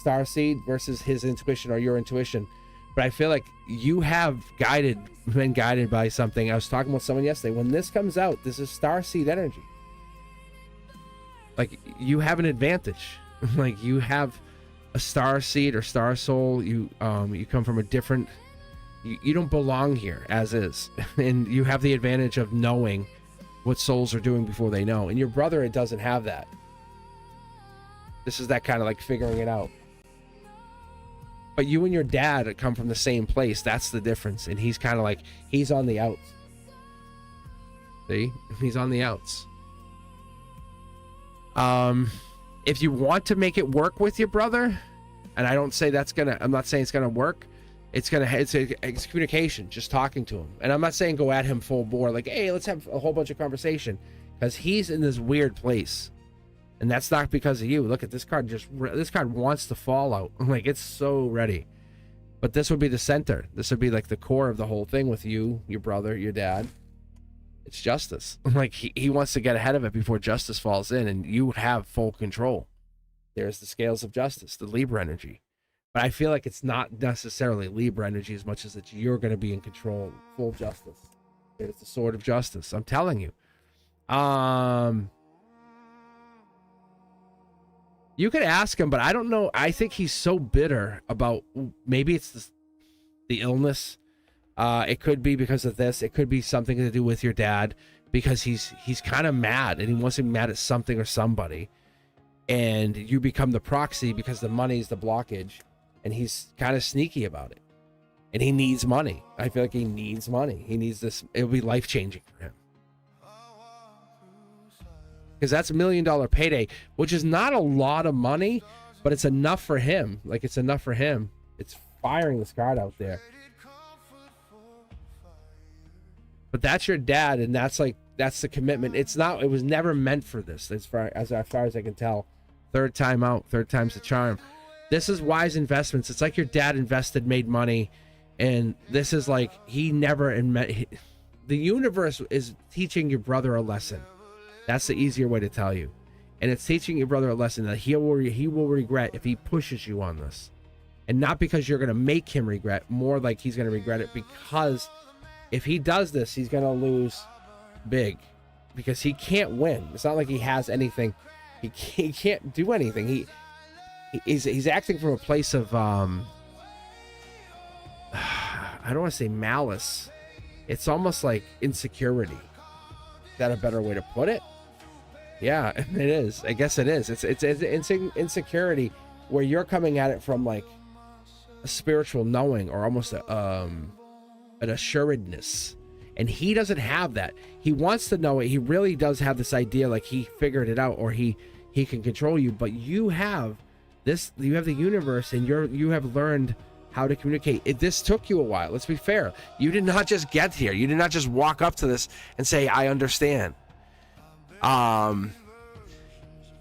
Starseed versus his intuition or your intuition. But I feel like you have been guided by something. I was talking with someone yesterday. When this comes out, this is starseed energy. Like, you have an advantage. Like, you have a star seed or star soul. You come from a different You don't belong here as is. And you have the advantage of knowing what souls are doing before they know. And your brother, it doesn't have that. This is that kind of like figuring it out. But you and your dad come from the same place. That's the difference. And he's kind of like, he's on the outs. See? He's on the outs. If you want to make it work with your brother, and I don't say that's gonna, I'm not saying it's gonna work. It's communication, just talking to him. And I'm not saying go at him full bore, like, hey, let's have a whole bunch of conversation. Because he's in this weird place. And that's not because of you. Look at this card. This card wants to fall out. Like, it's so ready. But this would be the center. This would be like the core of the whole thing with you, your brother, your dad. It's justice. Like, he wants to get ahead of it before justice falls in, and you have full control. There's the scales of justice, the Libra energy. But I feel like it's not necessarily Libra energy as much as that you're going to be in control, full justice. There's the sword of justice. I'm telling you. You could ask him, but I don't know. I think he's so bitter about, maybe it's the illness. It could be because of this. It could be something to do with your dad, because he's kind of mad, and he wants to be mad at something or somebody. And you become the proxy because the money's the blockage, and he's kind of sneaky about it. And he needs money. I feel like he needs money. He needs this. It'll be life-changing for him. Because that's $1 million payday, which is not a lot of money, but it's enough for him. Like, it's enough for him. It's firing this card out there. But that's your dad, and that's the commitment. It was never meant for this, as far as I can tell. Third time out, third time's the charm. This is wise investments. It's like your dad invested, made money, and this is like he never the universe is teaching your brother a lesson. That's the easier way to tell you. And it's teaching your brother a lesson that he will regret if he pushes you on this. And not because you're going to make him regret, more like he's going to regret it because if he does this, he's going to lose big. Because he can't win. It's not like he has anything. He can't do anything. He's acting from a place of, I don't want to say malice. It's almost like insecurity. Is that a better way to put it? Yeah, it is. I guess it is. It's insecurity where you're coming at it from like a spiritual knowing, or almost an assuredness. And he doesn't have that. He wants to know it. He really does have this idea like he figured it out, or he can control you. But you have this. You have the universe, and you have learned how to communicate. This took you a while. Let's be fair. You did not just get here. You did not just walk up to this and say, I understand.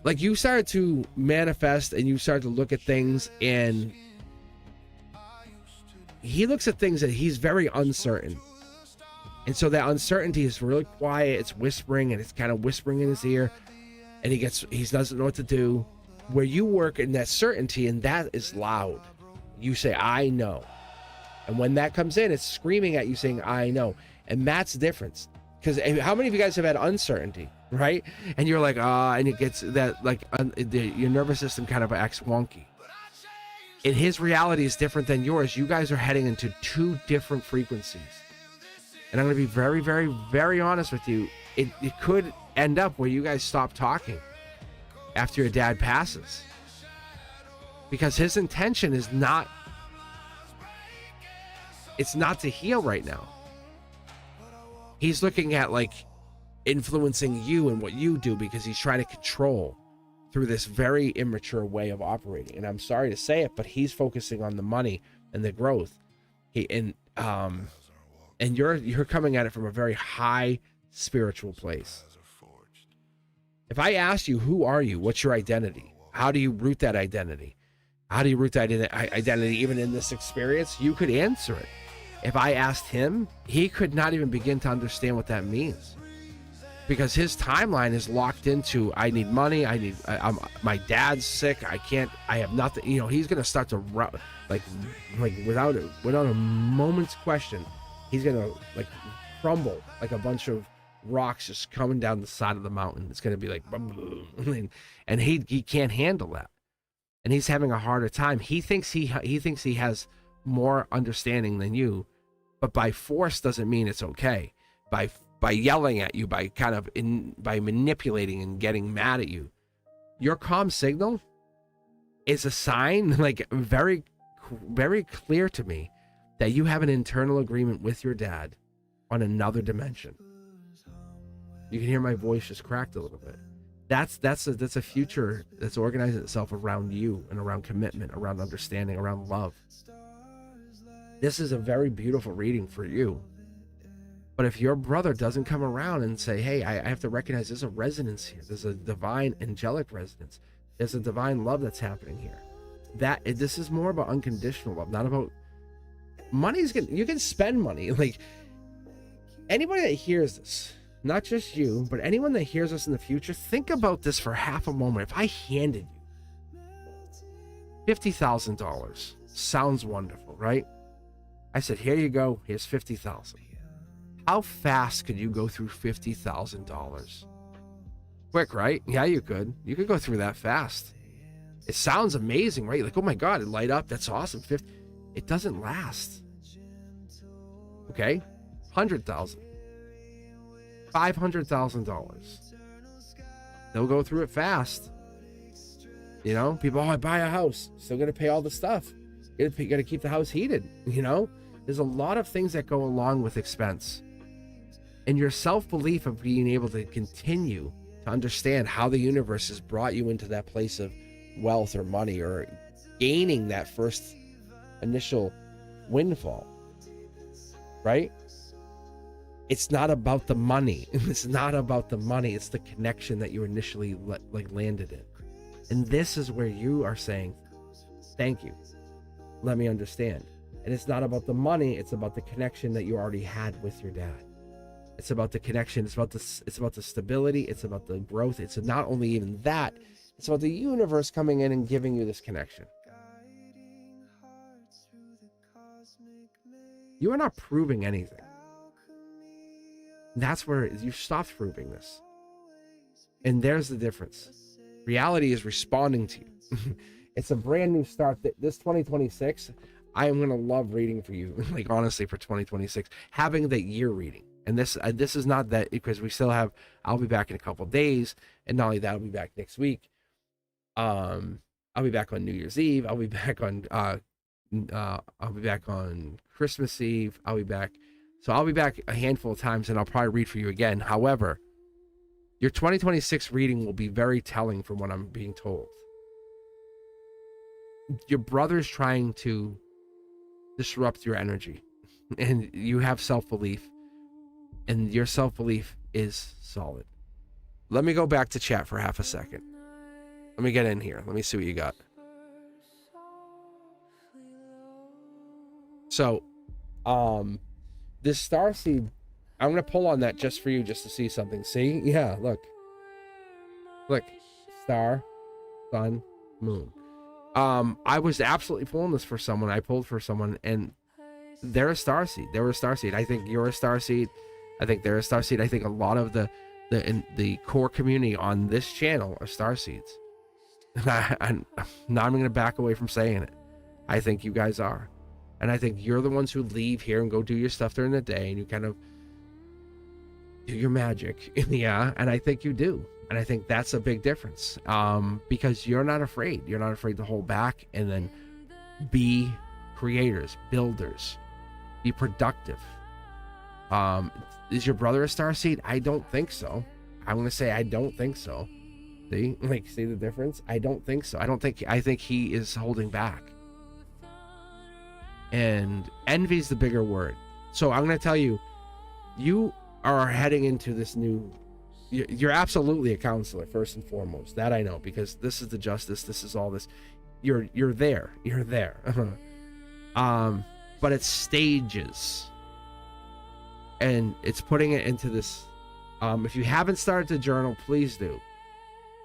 Like, you started to manifest, and you started to look at things, and he looks at things that he's very uncertain. And so that uncertainty is really quiet. It's whispering, and it's kind of whispering in his ear, and he doesn't know what to do. Where you work in that certainty, and that is loud. You say, I know. And when that comes in, it's screaming at you saying, I know. And that's the difference. Because how many of you guys have had uncertainty, right? And you're like, and it gets that, like, your nervous system kind of acts wonky. And his reality is different than yours. You guys are heading into two different frequencies. And I'm going to be very, very, very honest with you. It could end up where you guys stop talking after your dad passes. Because his intention is not, it's not to heal right now. He's looking at like influencing you and what you do, because he's trying to control through this very immature way of operating. And I'm sorry to say it, but he's focusing on the money and the growth. And you're coming at it from a very high spiritual place. If I asked you, who are you? What's your identity? How do you root that identity? How do you root that identity even in this experience? You could answer it. If I asked him, he could not even begin to understand what that means. Because his timeline is locked into, I need money, my dad's sick, I have nothing. You know, he's going to start to, like without a moment's question, he's going to like crumble like a bunch of rocks just coming down the side of the mountain. It's going to be like, and he can't handle that. And he's having a harder time. He thinks he has more understanding than you, But by force doesn't mean it's okay. By yelling at you, by manipulating and getting mad at you, your calm signal is a sign, like very, very clear to me, that you have an internal agreement with your dad on another dimension. You can hear my voice just cracked a little bit. That's a future that's organizing itself around you and around commitment, around understanding, around love. This is a very beautiful reading for you. But if your brother doesn't come around and say, hey, I have to recognize there's a resonance here. There's a divine angelic resonance. There's a divine love that's happening here. This is more about unconditional love, not about money. You can spend money. Like, anybody that hears this, not just you, but anyone that hears us in the future, think about this for half a moment. If I handed you $50,000, sounds wonderful, right? I said, here you go, here's $50,000. How fast could you go through $50,000? Quick, right? Yeah, you could. You could go through that fast. It sounds amazing, right? Like, oh my God, it light up. That's awesome. It doesn't last. Okay? $100,000. $500,000. They'll go through it fast. You know, people, I buy a house, still got to pay all the stuff. You got to keep the house heated. You know, there's a lot of things that go along with expense. And your self-belief of being able to continue to understand how the universe has brought you into that place of wealth or money or gaining that first initial windfall, right? It's not about the money. It's not about the money. It's the connection that you initially landed in. And this is where you are saying, thank you. Let me understand. And it's not about the money. It's about the connection that you already had with your dad. It's about the connection. It's about the stability. It's about the growth. It's not only even that. It's about the universe coming in and giving you this connection. You are not proving anything. That's where you stopped proving this. And there's the difference. Reality is responding to you. It's a brand new start. This 2026, I am going to love reading for you. Like, honestly, for 2026, having that year reading. And this is not that, because we still have, I'll be back in a couple of days. And not only that, I'll be back next week. I'll be back on New Year's Eve. I'll be back on Christmas Eve. I'll be back a handful of times, and I'll probably read for you again. However, your 2026 reading will be very telling from what I'm being told. Your brother's trying to disrupt your energy, and you have self-belief, and your self-belief is solid. Let me go back to chat for half a second. Let me get in here. Let me see what you got. So, this starseed, I'm going to pull on that just for you, just to see something. See? Yeah, look. Look. Star, sun, moon. I was absolutely pulling this for someone. I pulled for someone, and they're a starseed. They were a starseed. I think you're a starseed. I think they're a starseed. I think a lot of the core community on this channel are starseeds. And now I'm going to back away from saying it. I think you guys are. And I think you're the ones who leave here and go do your stuff during the day, and you kind of do your magic. Yeah, and I think you do. And I think that's a big difference, because you're not afraid. You're not afraid to hold back and then be creators, builders, be productive. Is your brother a starseed? I don't think so. I'm going to say I don't think so. See the difference? I don't think so. I think he is holding back. And envy is the bigger word. So I'm going to tell you, you are heading into this new, you're absolutely a counselor, first and foremost. That I know, because this is the justice. This is all this. You're there. You're there. But it's stages. And it's putting it into this. If you haven't started to journal, please do.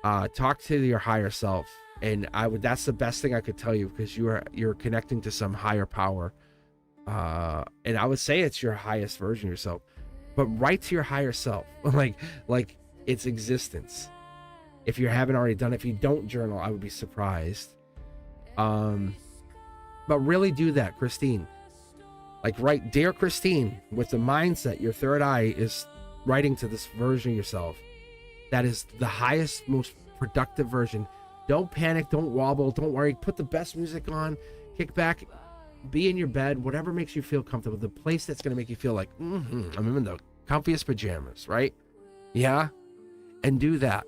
Talk to your higher self. And that's the best thing I could tell you, because you're connecting to some higher power. And I would say it's your highest version of yourself. But write to your higher self, like its existence. If you haven't already done it, if you don't journal, I would be surprised. But really do that, Christine. Like, write, Dear Christine, with the mindset, your third eye is writing to this version of yourself that is the highest, most productive version. Don't panic, don't wobble, don't worry. Put the best music on, kick back, be in your bed, whatever makes you feel comfortable. The place that's going to make you feel like, I'm in the comfiest pajamas, right? Yeah? And do that.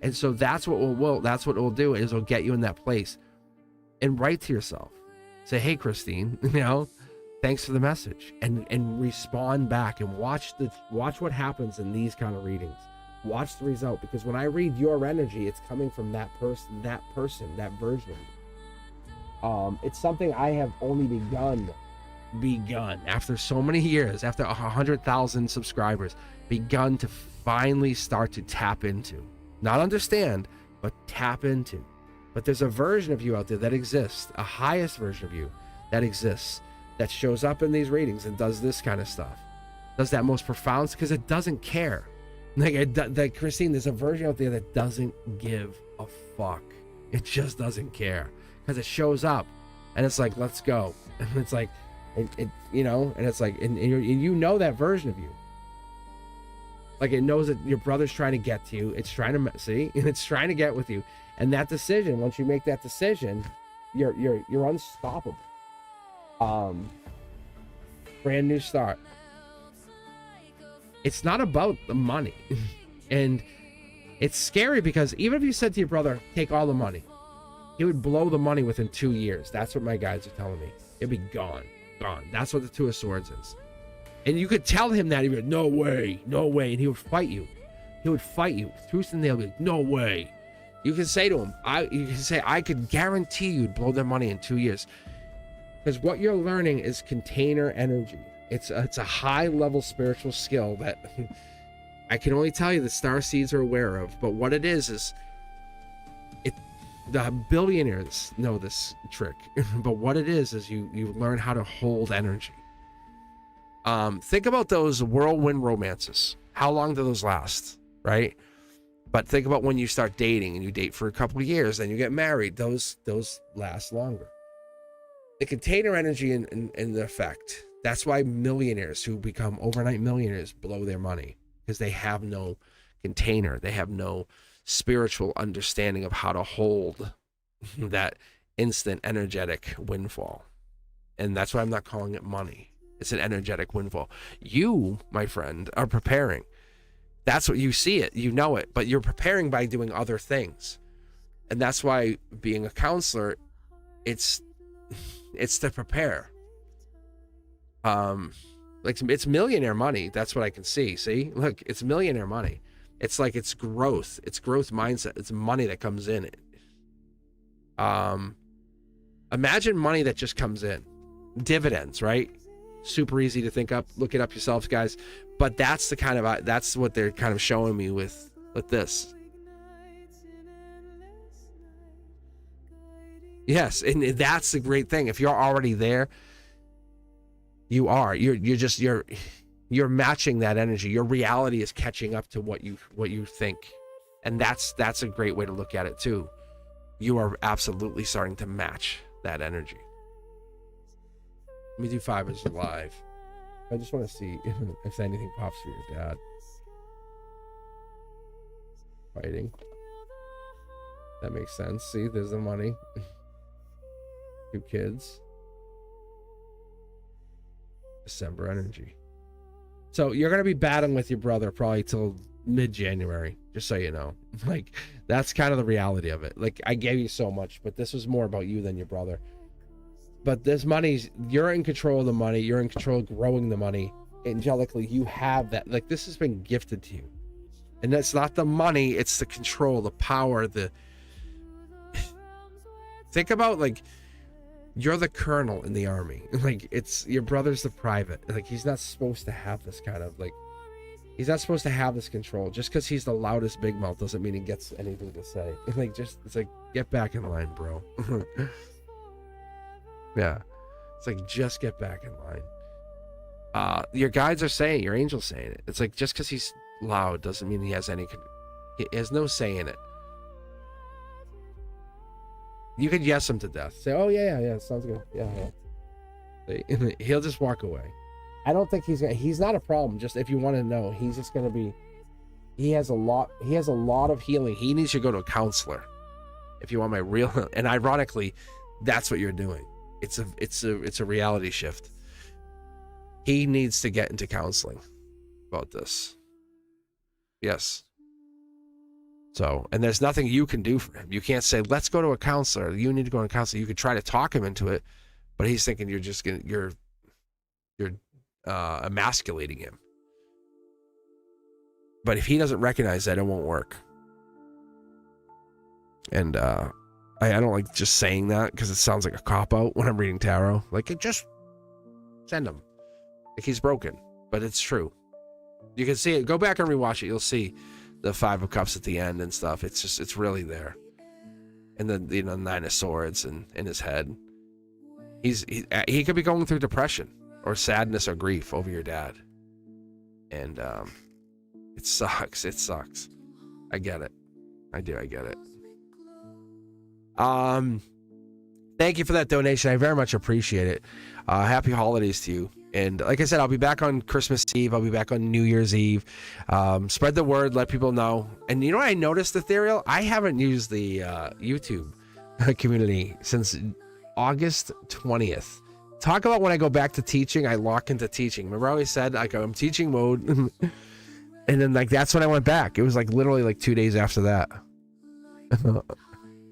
And so that's what that's what it will do, is it'll get you in that place. And write to yourself. Say, hey, Christine, thanks for the message. And respond back and watch what happens in these kind of readings. Watch the result, because when I read your energy, it's coming from that person, that version of you. It's something I have only begun after so many years, after 100,000 subscribers, begun to finally start to tap into. Not understand, but tap into. But there's a version of you out there that exists, a highest version of you that exists, that shows up in these readings and does this kind of stuff. Does that most profound, because it doesn't care. Like Christine, there's a version out there that doesn't give a fuck. It just doesn't care, because it shows up and it's like, let's go. And it's like, and it's like, and you know that version of you. Like, it knows that your brother's trying to get to you. It's trying to see, and it's trying to get with you. And that decision, once you make that decision, you're unstoppable. Brand new start. It's not about the money. And it's scary, because even if you said to your brother, take all the money, he would blow the money within 2 years. That's what my guides are telling me. It'd be gone. That's what the Two of Swords is. And you could tell him that. He'd be like, no way. And he would fight you. Tooth and nail. Be like, no way. You can say to him, I could guarantee you'd blow their money in 2 years. Because what you're learning is container energy. It's a high level spiritual skill that I can only tell you the star seeds are aware of. But what it is the billionaires know this trick. But what it is you learn how to hold energy. Think about those whirlwind romances. How long do those last, right? But think about when you start dating and you date for a couple of years, then you get married. Those last longer. The container energy and the effect. That's why millionaires who become overnight millionaires blow their money, because they have no container. They have no spiritual understanding of how to hold that instant energetic windfall. And that's why I'm not calling it money. It's an energetic windfall. You, my friend, are preparing. That's what you see it, you know it, but you're preparing by doing other things. And that's why being a counselor, it's to prepare. Like, it's millionaire money. That's what I can see. See, look, it's millionaire money. It's like, it's growth mindset. It's money that comes in. Imagine money that just comes in, dividends, right? Super easy to think up. Look it up yourselves, guys. But that's the kind of, that's what they're kind of showing me with this. Yes, and that's the great thing. If you're already there, you're matching that energy. Your reality is catching up to what you think, and that's a great way to look at it too. You are absolutely starting to match that energy. Let me do 5 as live. I just want to see if anything pops for your dad. Fighting. That makes sense. See, there's the money. 2 kids. December energy. So you're going to be battling with your brother probably till mid-January, just so you know. Like, that's kind of the reality of it. Like, I gave you so much, but this was more about you than your brother. But this money's, you're in control of the money. You're in control of growing the money. Angelically, you have that. Like, this has been gifted to you. And that's not the money, it's the control, the power, think about, like, you're the colonel in the army. Like, it's your brother's the private. Like, he's not supposed to have this kind of, like, he's not supposed to have this control. Just because he's the loudest big mouth doesn't mean he gets anything to say. Like, just, it's like, get back in line, bro. Yeah. It's like, just get back in line. Your guides are saying, your angel's saying it. It's like, just because he's loud doesn't mean he has he has no say in it. You could yes him to death. Say, oh yeah, sounds good. Yeah. He'll just walk away. I don't think he's not a problem. Just if you want to know, he's just gonna be. He has a lot of healing. He needs to go to a counselor. If you want my real, and ironically, that's what you're doing. It's a reality shift. He needs to get into counseling about this. Yes. So, and there's nothing you can do for him. You can't say, let's go to a counselor. You need to go to a counselor. You could try to talk him into it, but he's thinking you're emasculating him. But if he doesn't recognize that, it won't work. And I don't like just saying that because it sounds like a cop-out when I'm reading tarot. Like, just send him. Like, he's broken. But it's true. You can see it. Go back and rewatch it. You'll see the Five of Cups at the end and stuff. It's really there. And then, Nine of Swords and in his head. He could be going through depression or sadness or grief over your dad. And it sucks. It sucks. I get it. I get it. Thank you for that donation. I very much appreciate it. Happy holidays to you. And like I said, I'll be back on Christmas Eve. I'll be back on New Year's Eve. Spread the word. Let people know. And you know what I noticed, Ethereal? I haven't used the YouTube community since August 20th. Talk about when I go back to teaching, I lock into teaching. Remember I always said, like, I'm teaching mode. And then, like, that's when I went back. It was, like, literally, like, 2 days after that.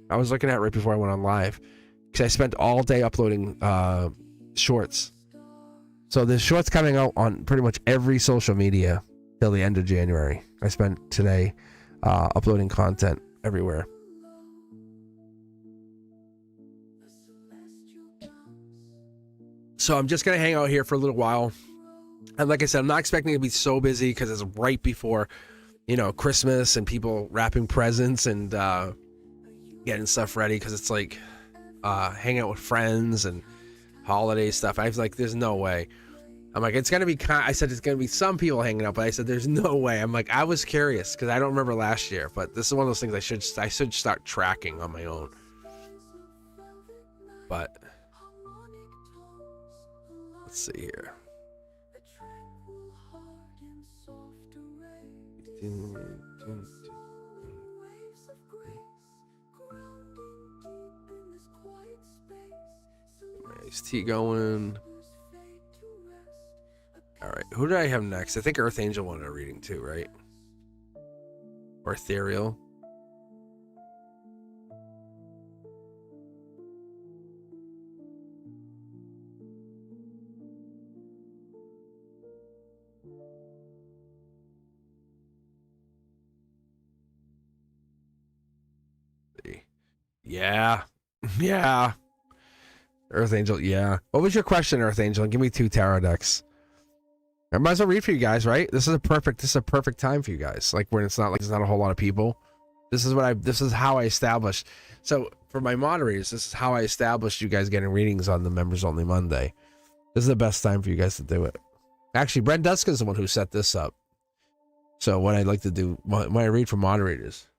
I was looking at it right before I went on live. Because I spent all day uploading shorts. So there's shorts coming out on pretty much every social media till the end of January. I spent today uploading content everywhere. So I'm just going to hang out here for a little while. And like I said, I'm not expecting to be so busy because it's right before, Christmas and people wrapping presents and getting stuff ready because it's like hanging out with friends and holiday stuff. I was like, there's no way. I'm like, it's going to be I said it's going to be some people hanging out, but I said there's no way. I'm like, I was curious because I don't remember last year, but this is one of those things I should start tracking on my own. But let's see here. Nice tea going. All right, who did I have next? I think Earth Angel wanted a reading too, right? Or Ethereal. Yeah. Yeah. Earth Angel, yeah. What was your question, Earth Angel? Give me 2 tarot decks. I might as well read for you guys, right? This is a perfect time for you guys. Like when it's not like there's not a whole lot of people. This is how I established. So for my moderators, this is how I established you guys getting readings on the Members Only Monday. This is the best time for you guys to do it. Actually, Brent Dusk is the one who set this up. So what I'd like to do when I read for moderators.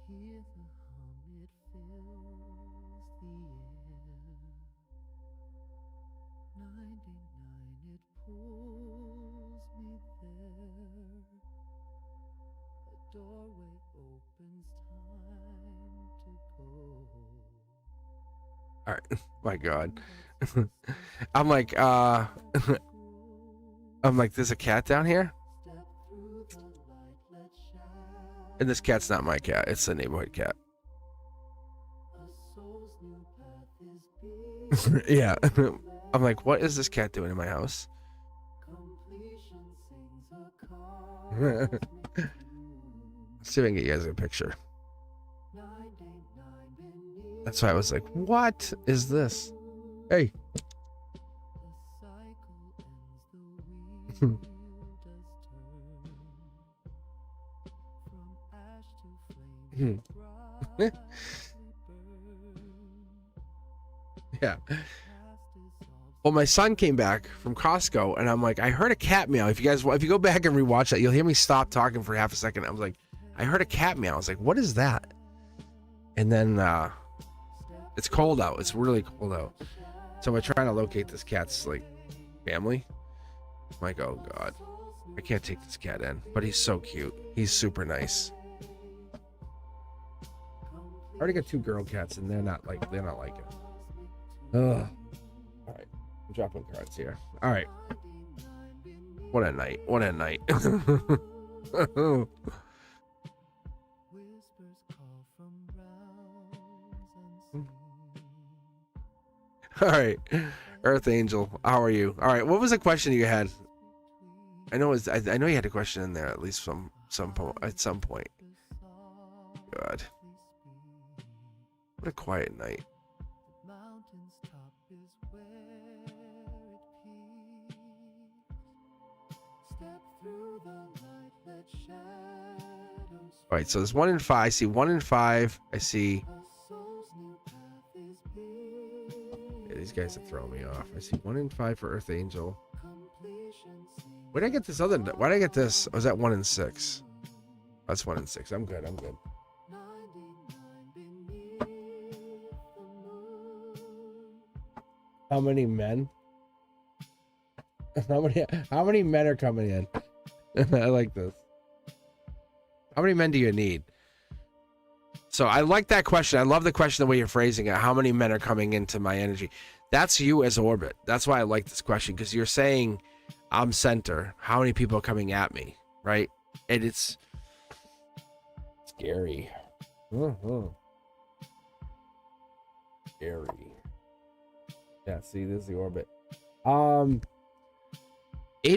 Hear the hum, it fills the air. 99, it pulls me there. A doorway opens, time to go. All right. My God. I'm like, there's a cat down here? And this cat's not my cat. It's the neighborhood cat. Yeah. I'm like, what is this cat doing in my house? Let's see if I can get you guys a picture. That's why I was like, what is this? Hey. Yeah. Well, my son came back from Costco, and I'm like, I heard a cat meow. If you go back and rewatch that, you'll hear me stop talking for half a second. I was like, I heard a cat meow. I was like, what is that? And then it's cold out. It's really cold out. So we're trying to locate this cat's like family. I'm like, oh God, I can't take this cat in, but he's so cute. He's super nice. I already got 2 girl cats, and they're not like it. Ugh. All right, I'm dropping cards here. All right. What a night. What a night. All right, Earth Angel, how are you? All right, what was the question you had? I know you had a question in there at least at some point. God, what a quiet night. All right, so there's 1 in 5. I see 1 in 5. I see. These guys are throwing me off. I see 1 in 5 for Earth Angel. Where did I get this other? Why did I get this? Was that 1 in 6? That's 1 in 6. I'm good. How many men? How many men are coming in? I like this. How many men do you need? So I like that question. I love the question, the way you're phrasing it. How many men are coming into my energy? That's you as orbit. That's why I like this question, because you're saying I'm center. How many people are coming at me, right? And it's scary. Scary. Yeah, see, this is the orbit. 8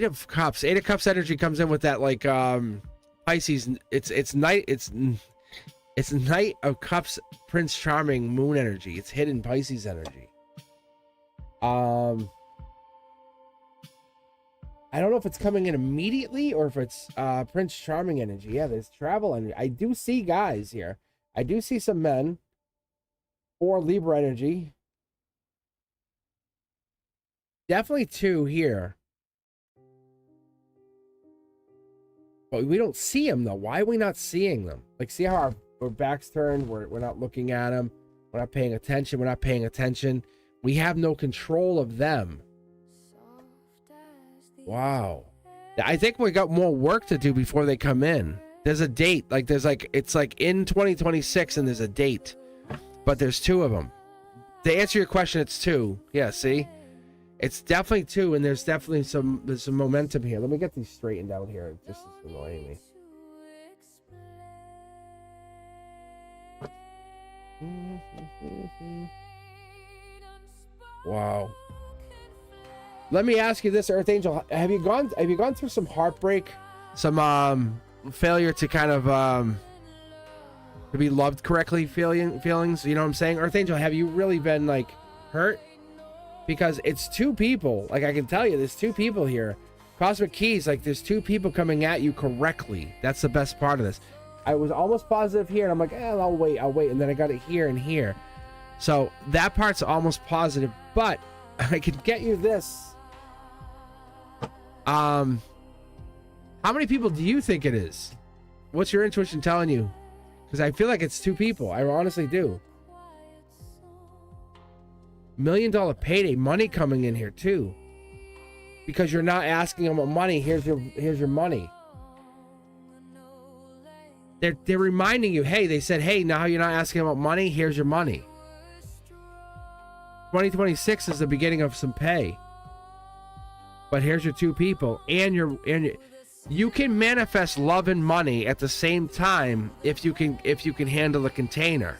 of Cups. 8 of Cups energy comes in with that like Pisces. It's night. It's Knight of Cups, Prince Charming, Moon energy. It's hidden Pisces energy. I don't know if it's coming in immediately or if it's Prince Charming energy. Yeah, there's travel energy. I do see guys here. I do see some men. 4 Libra energy. Definitely 2 here. But we don't see them though. Why are we not seeing them? Like, see how our back's turned? We're not looking at them. We're not paying attention. We have no control of them. Wow. I think we got more work to do before they come in. There's a date. It's like in 2026 and there's a date. But there's 2 of them. To answer your question, it's 2. Yeah, see? It's definitely 2, and there's definitely some momentum here. Let me get these straightened out here. This is annoying me. Wow. Let me ask you this, Earth Angel. Have you gone through some heartbreak, some failure to kind of to be loved correctly feelings? You know what I'm saying? Earth Angel, have you really been like hurt? Because it's 2 people. Like, I can tell you, there's 2 people here. Cosmic Keys, like, there's 2 people coming at you correctly. That's the best part of this. I was almost positive here, and I'm like, I'll wait. And then I got it here and here. So that part's almost positive, but I could get you this. How many people do you think it is? What's your intuition telling you? Because I feel like it's 2 people. I honestly do. $1 million payday, money coming in here too. Because you're not asking them about money. Here's your money. They're reminding you, hey, they said, hey, now you're not asking about money, here's your money. 2026 is the beginning of some pay. But here's your 2 people, and you can manifest love and money at the same time if you can handle the container.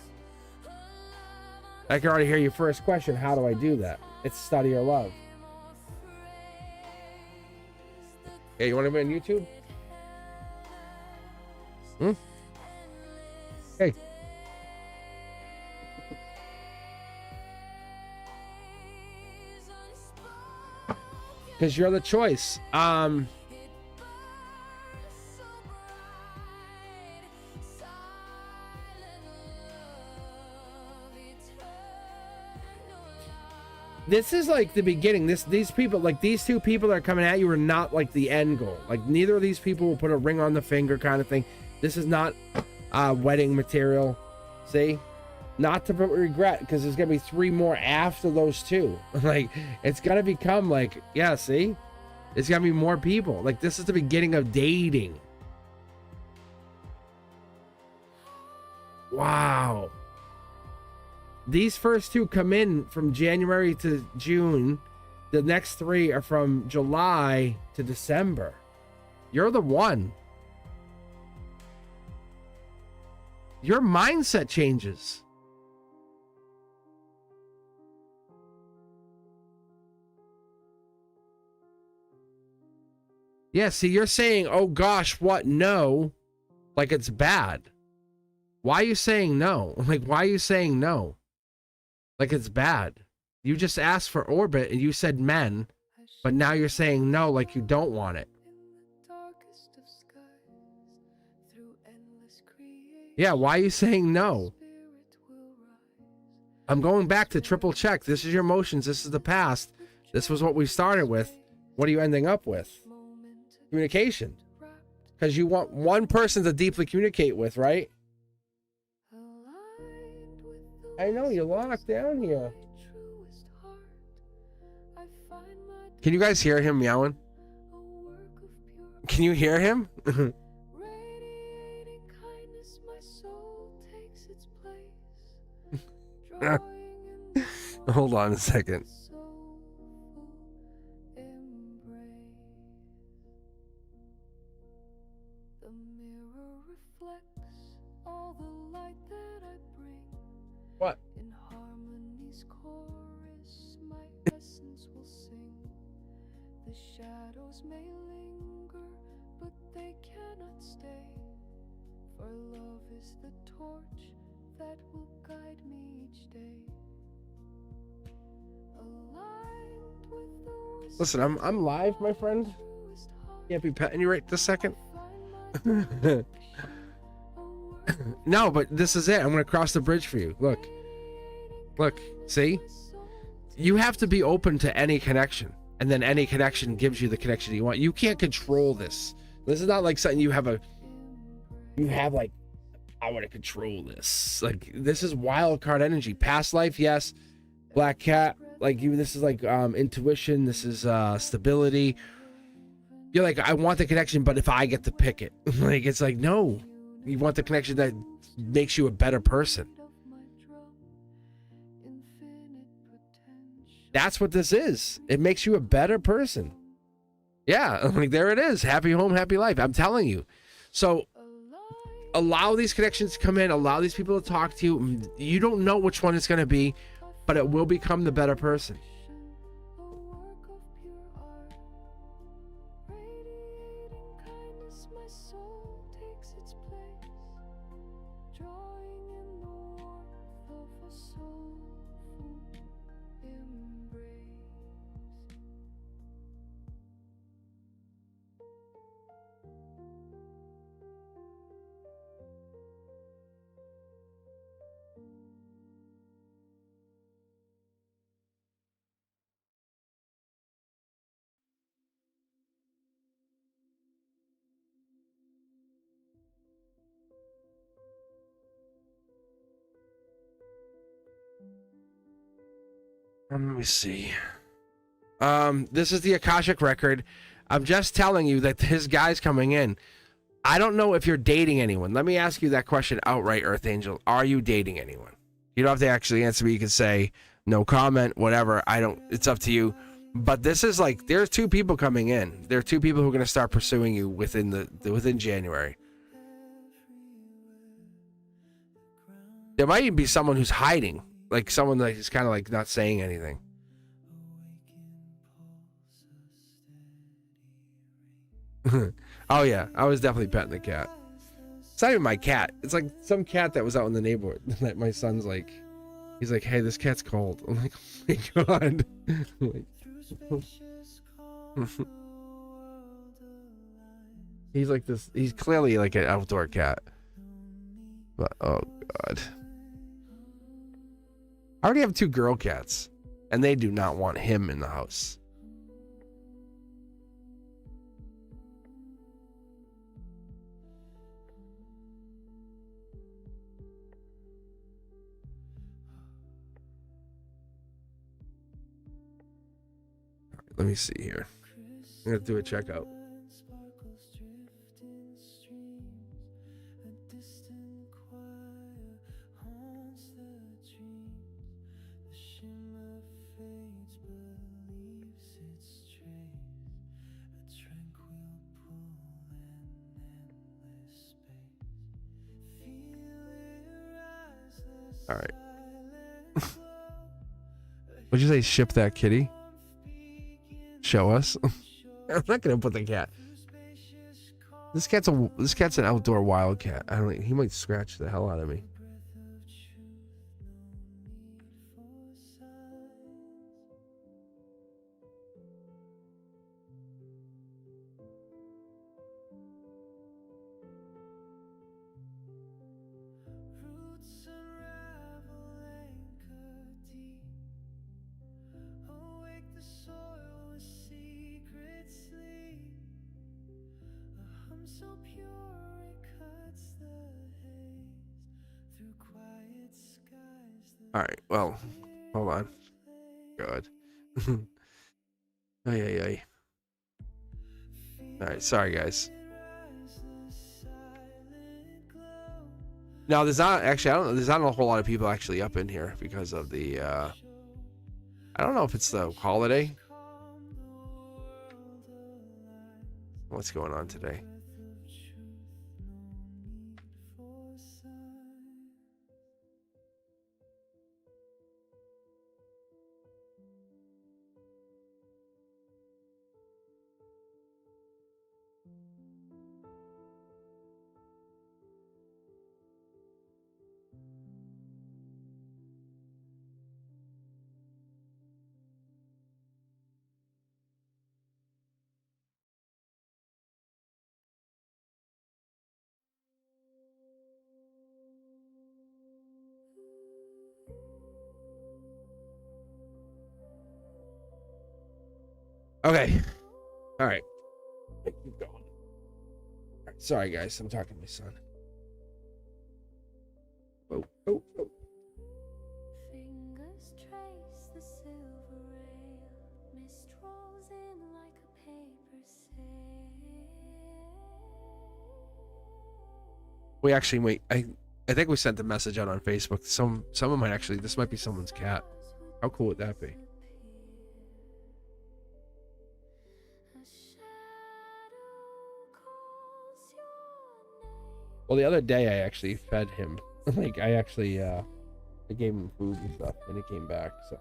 I can already hear your first question. How do I do that? It's study your love. Hey, you want to be on YouTube? Hey. Because you're the choice. This is like the beginning. These people, like these two people that are coming at you, are not like the end goal. Like neither of these people will put a ring on the finger kind of thing. This is not wedding material. See, not to regret, because there's gonna be 3 more after those two. Like it's gonna become like, yeah, see, it's gonna be more people. Like this is the beginning of dating. Wow. These first 2 come in from January to June. The next 3 are from July to December. You're the one. Your mindset changes. Yeah, see, you're saying, oh gosh, what? No. Like it's bad. Why are you saying no? Like, why are you saying no? Like it's bad. You just asked for orbit and you said men, but now you're saying no, like you don't want it. Yeah, why are you saying no? I'm going back to triple check. This is your emotions. This is the past. This was what we started with. What are you ending up with? Communication. Because you want one person to deeply communicate with, right? I know, you're locked down here. Can you guys hear him meowing? Can you hear him? Hold on a second. What? In harmony's chorus, my essence will sing. The shadows may linger, but they cannot stay. For love is the torch that will guide me each day. Aligned with the Listen, I'm live, my friend. Can't be petting you right this second. No, but this is it. I'm gonna cross the bridge for you. Look, see, you have to be open to any connection, and then any connection gives you the connection you want. You can't control this. This is not like something you have like, I want to control this. Like, this is wild card energy. Past life, yes. Black cat, like you, this is like intuition. This is stability. You're like, I want the connection, but if I get to pick it, like, it's like, no. You want the connection that makes you a better person. That's what this is. It makes you a better person. Yeah, like there it is. Happy home, happy life. I'm telling you. So allow these connections to come in. Allow these people to talk to you. You don't know which one it's going to be, but it will become the better person. Let me see. This is the Akashic record. I'm just telling you that his guy's coming in. I don't know if you're dating anyone. Let me ask you that question outright, Earth Angel. Are you dating anyone? You don't have to actually answer me. You can say no comment, whatever. It's up to you. But this is like, there's 2 people coming in. There are 2 people who are going to start pursuing you within January. There might even be someone who's hiding. Like someone that is kind of like not saying anything. Oh yeah, I was definitely petting the cat. It's not even my cat. It's like some cat that was out in the neighborhood that my son's like, he's like, hey, this cat's cold. I'm like, oh my god. He's like this. He's clearly like an outdoor cat. But oh god. I already have 2 girl cats. and they do not want him in the house. Let me see here. I'm gonna do a checkout. All right. What'd you say? Ship that kitty? Show us. I'm not gonna put the cat. This cat's an outdoor wildcat. I don't. He might scratch the hell out of me. All right. Well, hold on. God. Ay, ay, ay. All right. Sorry, guys. No, there's not actually. I don't know. There's not a whole lot of people actually up in here because of the. I don't know if it's the holiday. What's going on today? Okay. All right. Keep going. All right. Sorry, guys. I'm talking to my son. Oh, oh, oh. Fingers trace the silver rail, mist rolls in like a paper sail. We actually wait. I think we sent the message out on Facebook. Someone might actually. This might be someone's cat. How cool would that be? Well, the other day I actually fed him. Like I actually I gave him food and stuff, and he came back. So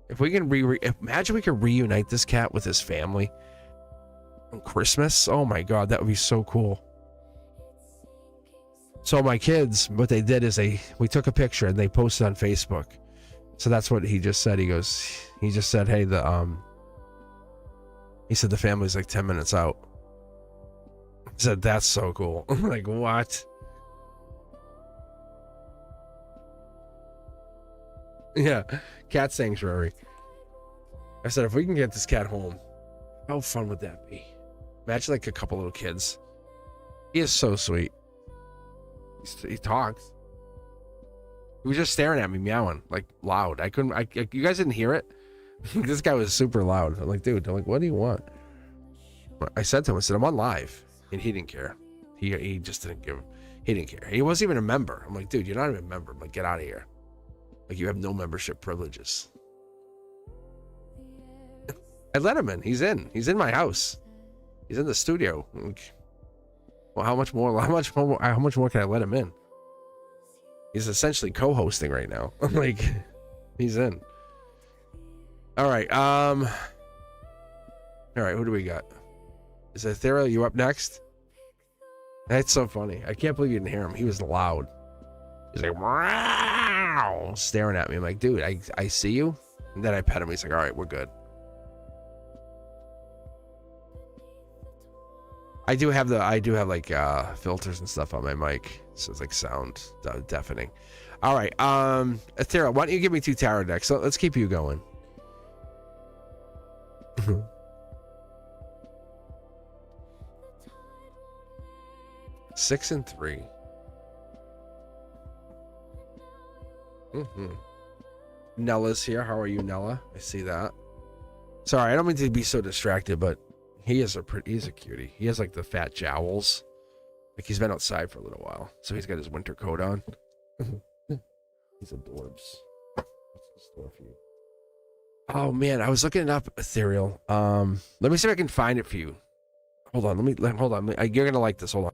if we can imagine we could reunite this cat with his family on Christmas. Oh my God, that would be so cool. So my kids, what they did is we took a picture and they posted on Facebook. So that's what he just said. He just said, hey, he said the family's like 10 minutes out. He said, that's so cool. I'm like, what? Yeah, cat sanctuary. I said, if we can get this cat home, how fun would that be? Imagine like a couple little kids. He is so sweet. He talks. He was just staring at me, meowing like loud. You guys didn't hear it? This guy was super loud. I'm like, dude, what do you want? I said to him, I said, I'm on live. And he didn't care. He just didn't give. He didn't care. He wasn't even a member. I'm like, dude, you're not even a member. I'm like, get out of here. Like, you have no membership privileges. I let him in. He's in. He's in my house. He's in the studio. Like, well, how much more can I let him in? He's essentially co-hosting right now. I'm like, he's in. All right. All right. Who do we got? Is Ethereal, you up next? That's so funny. I can't believe you didn't hear him. He was loud. He's like, wow, staring at me. I'm like, dude, I see you. And then I pet him. He's like, all right, we're good. I do have like filters and stuff on my mic, so it's like sound deafening. All right, Athera, why don't you give me 2 tarot decks? So let's keep you going. 6 and 3. Nella's here. How are you, Nella? I see that. Sorry, I don't mean to be so distracted, but he's a cutie. He has like the fat jowls. Like he's been outside for a little while, so he's got his winter coat on. He's adorbs. What's the store for you? Oh man, I was looking it up, Ethereal. Let me see if I can find it for you. Hold on, hold on. You're gonna like this. Hold on.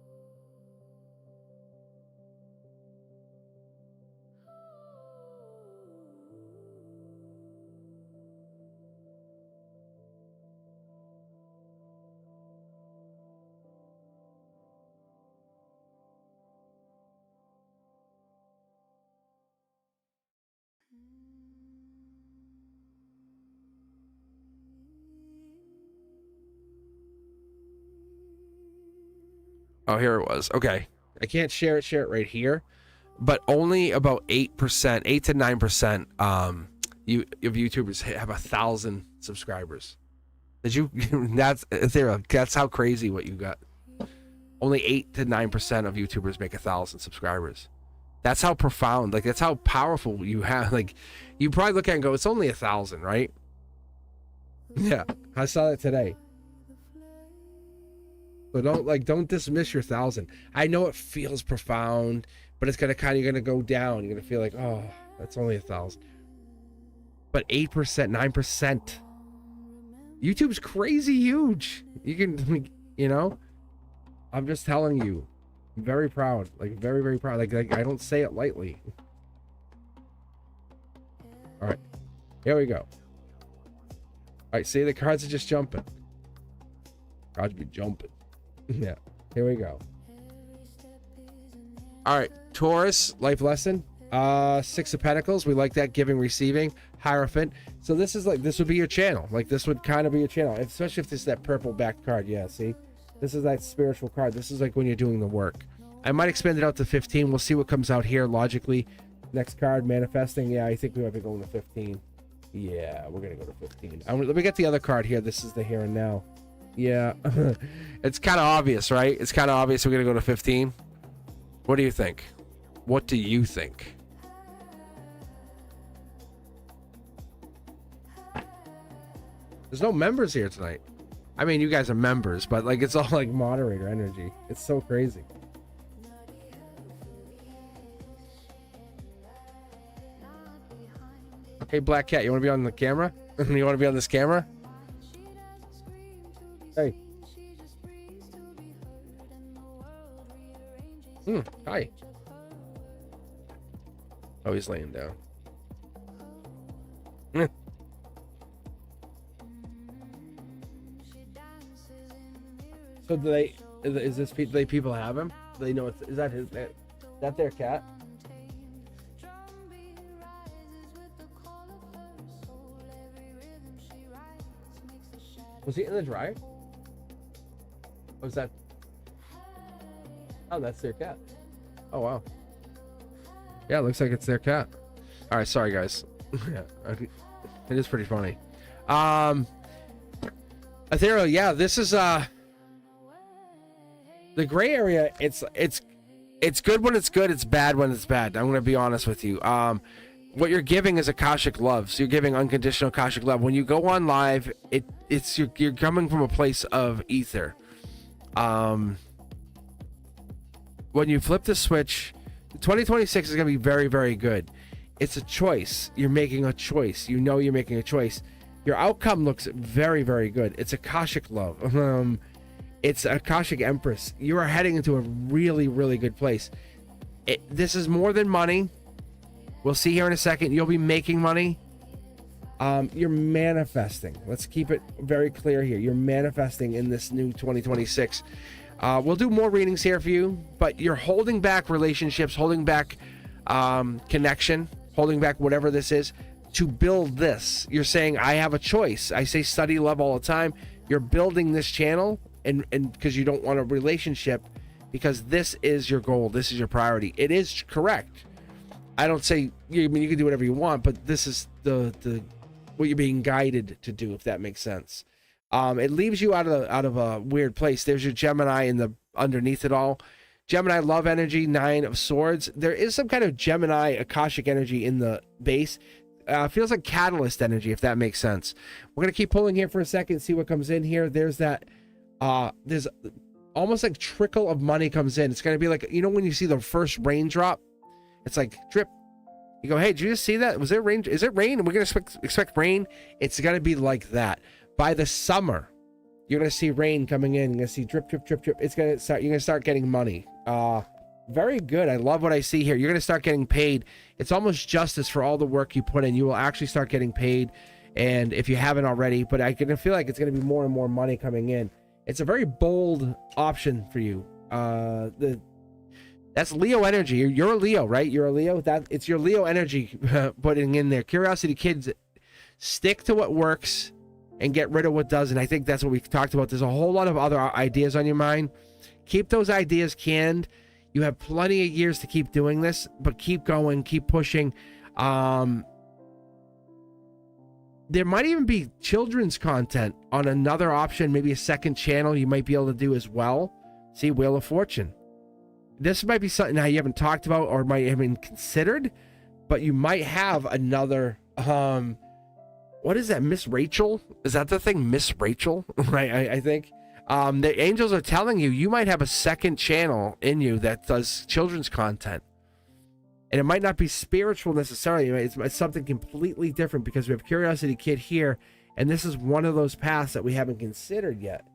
Oh, here it was. Okay. I can't share it right here, but only about 8%, 8 to 9% of YouTubers have 1,000 subscribers. Did you? That's how crazy what you got. Only 8 to 9% of YouTubers make 1,000 subscribers. That's how profound, like that's how powerful you have. Like you probably look at it and go, it's only 1,000, right? Yeah, I saw that today. So don't dismiss your 1,000. I know it feels profound, but it's you're gonna go down. You're gonna feel like, oh, that's only 1,000. But 8%, 9%. YouTube's crazy huge. You can, I'm just telling you, I'm very proud, like very, very proud. Like I don't say it lightly. All right, here we go. All right, see, the cards are just jumping. Cards be jumping. Yeah, here we go. All right, Taurus, life lesson. 6 of Pentacles. We like that, giving, receiving. Hierophant. So this would be your channel. Like this would kind of be your channel, especially if this is that purple back card. Yeah, see, this is that spiritual card. This is like when you're doing the work. I might expand it out to 15. We'll see what comes out here logically. Next card, manifesting. Yeah, I think we might be going to 15. Yeah, we're gonna go to 15. Let me get the other card here. This is the here and now. Yeah, it's kind of obvious, right? It's kind of obvious we're gonna go to 15. What do you think? What do you think? There's no members here tonight. I mean, you guys are members, but like it's all like moderator energy. It's so crazy. Hey, Black Cat, you want to be on the camera? You want to be on this camera? Hey. Hi. Oh, he's laying down. So do they people have him? Do they know is that their cat? Was he in the dryer? Was that? Oh, that's their cat. Oh, wow. Yeah, it looks like it's their cat. All right, sorry guys. Yeah, it is pretty funny. Ethereal, yeah, this is the gray area. It's good when it's good. It's bad when it's bad. I'm gonna be honest with you. What you're giving is Akashic love. So you're giving unconditional Akashic love. When you go on live, you're coming from a place of ether. When you flip the switch, 2026 is going to be very, very good. It's a choice. You're making a choice. You know you're making a choice. Your outcome looks very, very good. It's Akashic love. It's Akashic Empress. You are heading into a really, really good place. This is more than money. We'll see here in a second. You'll be making money. You're manifesting. Let's keep it very clear here. You're manifesting in this new 2026. We'll do more readings here for you, but you're holding back relationships, holding back connection, holding back whatever this is to build this. You're saying, I have a choice. I say study love all the time. You're building this channel and because you don't want a relationship, because this is your goal, this is your priority. It is correct. I don't say, I mean, you can do whatever you want, but this is the what you're being guided to do, if that makes sense. It leaves you out of a weird place. There's your Gemini in the underneath it all. Gemini love energy, 9 of swords. There is some kind of Gemini Akashic energy in the base. Feels like catalyst energy, if that makes sense. We're gonna keep pulling here for a second, see what comes in here. There's that there's almost like trickle of money comes in. It's gonna be like, you know, when you see the first raindrop, it's like drip. You go, hey, did you just see that? Was there rain? Is it rain? We're gonna expect rain. It's gonna be like that. By the summer, you're gonna see rain coming in. You're gonna see drip, drip, drip, drip. It's gonna start. You're gonna start getting money. Very good. I love what I see here. You're gonna start getting paid. It's almost justice for all the work you put in. You will actually start getting paid, and if you haven't already, but I can feel like it's gonna be more and more money coming in. It's a very bold option for you. That's Leo energy. You're a Leo, right? You're a Leo. It's your Leo energy putting in there. Curiosity kids, stick to what works and get rid of what doesn't. I think that's what we've talked about. There's a whole lot of other ideas on your mind. Keep those ideas canned. You have plenty of years to keep doing this, but keep going, keep pushing. There might even be children's content on another option, maybe a second channel you might be able to do as well. See, Wheel of Fortune. This might be something now you haven't talked about or might have been considered, but you might have another, what is that, Miss Rachel? Is that the thing, Miss Rachel? Right, I think. The angels are telling you might have a second channel in you that does children's content. And it might not be spiritual necessarily. It's something completely different, because we have Curiosity Kid here, and this is one of those paths that we haven't considered yet.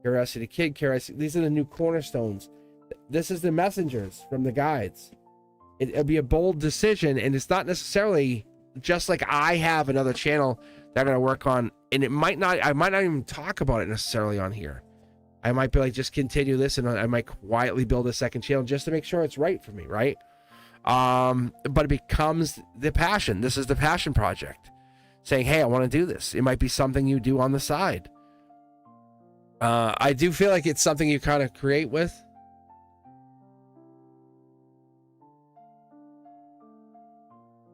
Curiosity Kid, Curiosity, these are the new cornerstones. This is the messengers from the guides. It'll be a bold decision, and it's not necessarily just like I have another channel that I'm going to work on, and I might not even talk about it necessarily on here. I might be like, just continue this, and I might quietly build a second channel just to make sure it's right for me, right? But it becomes the passion. This is the passion project, saying, hey, I want to do this. It might be something you do on the side. I do feel like it's something you kind of create with.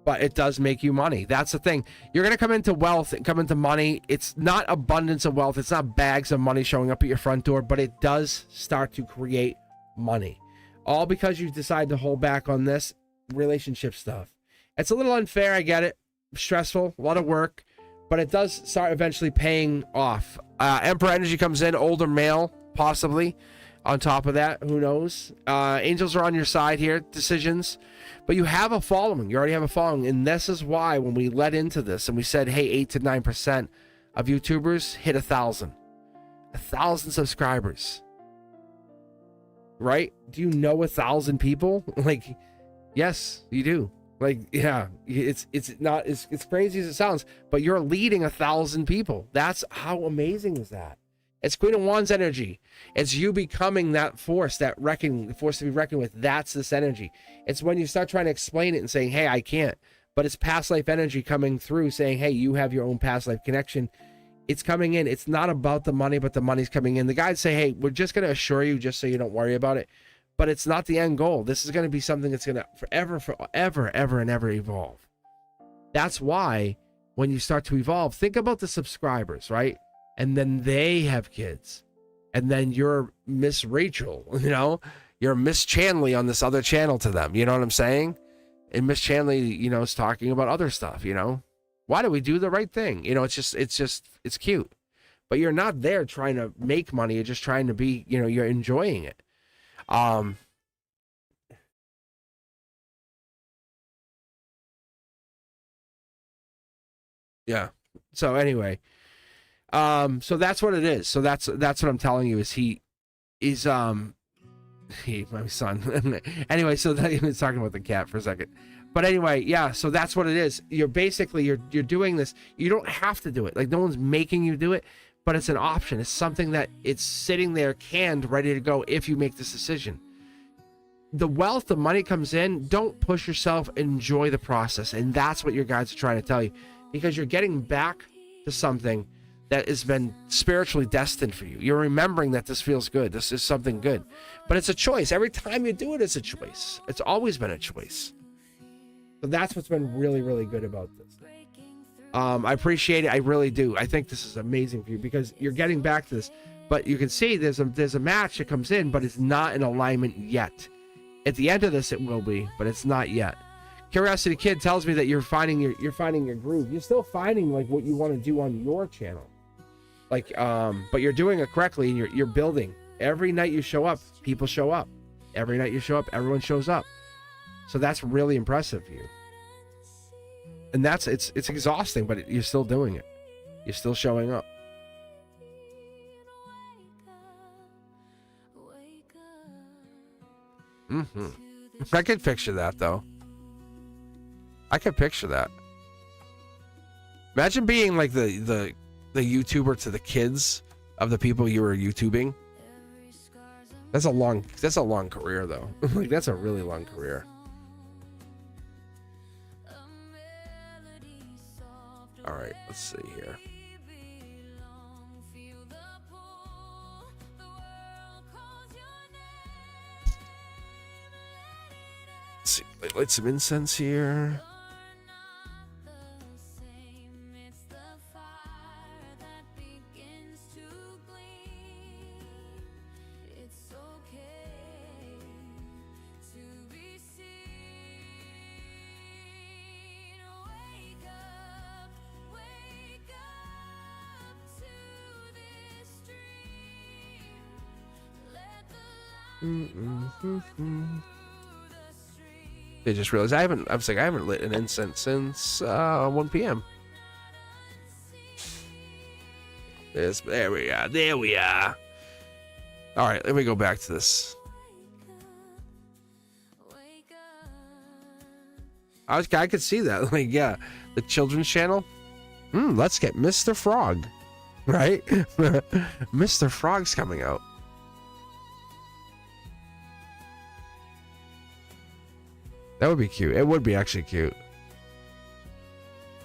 But it does make you money. That's the thing. You're going to come into wealth and come into money. It's not abundance of wealth. It's not bags of money showing up at your front door, but it does start to create money. All because you decide to hold back on this relationship stuff. It's a little unfair. I get it. Stressful, a lot of work, but it does start eventually paying off. Emperor energy comes in, older male, possibly. On top of that, who knows? Angels are on your side here, decisions. But you have a following. You already have a following. And this is why when we led into this and we said, hey, 8 to 9% of YouTubers hit 1,000. 1,000 subscribers. Right? Do you know 1,000 people? Like, yes, you do. Like, yeah, it's not as it's crazy as it sounds, but you're leading 1,000 people. That's how amazing is that? It's Queen of Wands energy. It's you becoming that force, the force to be reckoned with. That's this energy. It's when you start trying to explain it and saying, hey, I can't. But it's past life energy coming through saying, hey, you have your own past life connection. It's coming in. It's not about the money, but the money's coming in. The guys say, hey, we're just going to assure you just so you don't worry about it. But it's not the end goal. This is going to be something that's going to forever, ever, and ever evolve. That's why when you start to evolve, think about the subscribers, right? And then they have kids. And then you're Miss Rachel, you know? You're Miss Chanley on this other channel to them. You know what I'm saying? And Miss Chanley, you know, is talking about other stuff, you know? Why do we do the right thing? You know, it's cute. But you're not there trying to make money. You're just trying to be, you know, you're enjoying it. Yeah. So anyway, so that's what it is. So that's what I'm telling you is my son. Anyway, so that was talking about the cat for a second. But anyway, yeah, so that's what it is. You're basically you're doing this. You don't have to do it. Like no one's making you do it, but it's an option. It's something that it's sitting there canned, ready to go if you make this decision. The wealth, the money comes in, don't push yourself, enjoy the process. And that's what your guides are trying to tell you. Because you're getting back to something that has been spiritually destined for you. You're remembering that this feels good. This is something good. But it's a choice. Every time you do it, it's a choice. It's always been a choice. So that's what's been really, really good about this. I appreciate it. I really do. I think this is amazing for you because you're getting back to this. But you can see there's a match that comes in, but it's not in alignment yet. At the end of this, it will be, but it's not yet. Curiosity Kid tells me that you're finding your groove. You're still finding like what you want to do on your channel. Like, but you're doing it correctly, and you're building. Every night you show up, people show up. Every night you show up, everyone shows up. So that's really impressive for you. And it's exhausting, but you're still doing it. You're still showing up. I could picture that though. I could picture that. Imagine being like the YouTuber to the kids of the people you were YouTubing. That's a long career though. Like that's a really long career. All right, let's see here. Let's see, light some incense here. They just realized I haven't lit an incense since 1 p.m. There we are. All right, let me go back to this. I could see that. Like, yeah, the children's channel. Let's get Mr. Frog, right? Mr. Frog's coming out. That would be cute. It would be actually cute.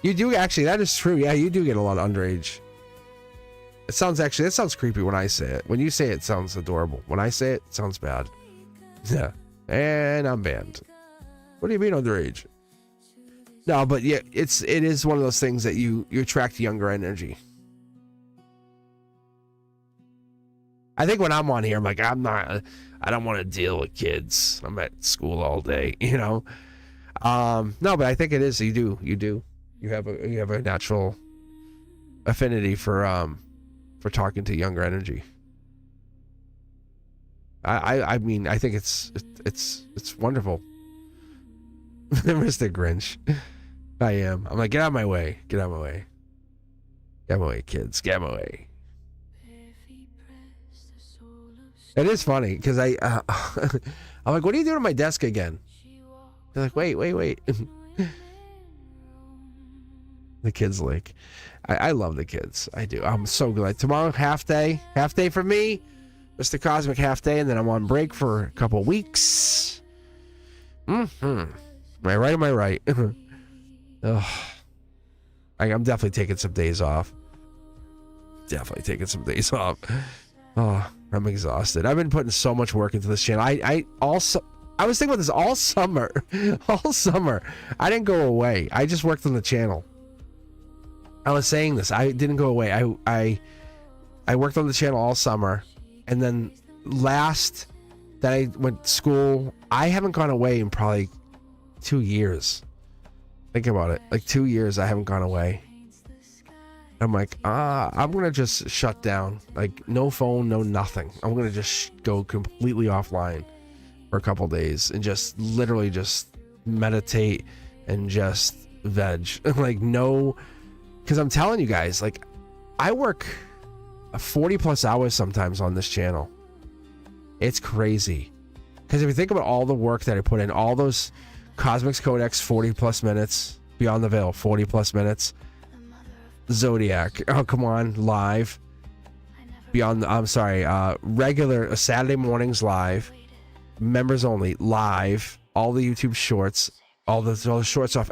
You do actually, that is true. Yeah, you do get a lot of underage. It sounds creepy when I say it. When you say it, it sounds adorable. When I say it, it sounds bad. Yeah. And I'm banned. What do you mean underage? No, but yeah, it is one of those things that you attract younger energy. I think when I'm on here, I'm like, I don't want to deal with kids. I'm at school all day, you know? No, but I think it is. You do. You have a natural affinity for talking to younger energy. I mean, I think it's wonderful. Mr. Grinch. I am. I'm like, get out of my way. Get out of my way. Get out of my way, kids. Get out of my way. It is funny because I'm like, what are you doing at my desk again? They're like, wait. The kids like, I love the kids. I do. I'm so glad. Tomorrow, half day for me, Mr. Cosmic half day, and then I'm on break for a couple weeks. Am I right? Am I right? I'm definitely taking some days off. Oh, I'm exhausted. I've been putting so much work into this channel. I was thinking about this all summer. All summer. I didn't go away. I just worked on the channel. I was saying this. I didn't go away. I worked on the channel all summer. And then last that I went to school, I haven't gone away in probably 2 years. Think about it. Like 2 years I haven't gone away. I'm like, I'm going to just shut down. Like, no phone, no nothing. I'm going to just go completely offline for a couple days and just literally just meditate and just veg. Like, no, because I'm telling you guys, like, I work 40 plus hours sometimes on this channel. It's crazy. Because if you think about all the work that I put in, all those Cosmics Codex 40 plus minutes, Beyond the Veil 40 plus minutes, Zodiac, oh come on, live, regular Saturday mornings live, members only live, all the YouTube shorts, all the shorts off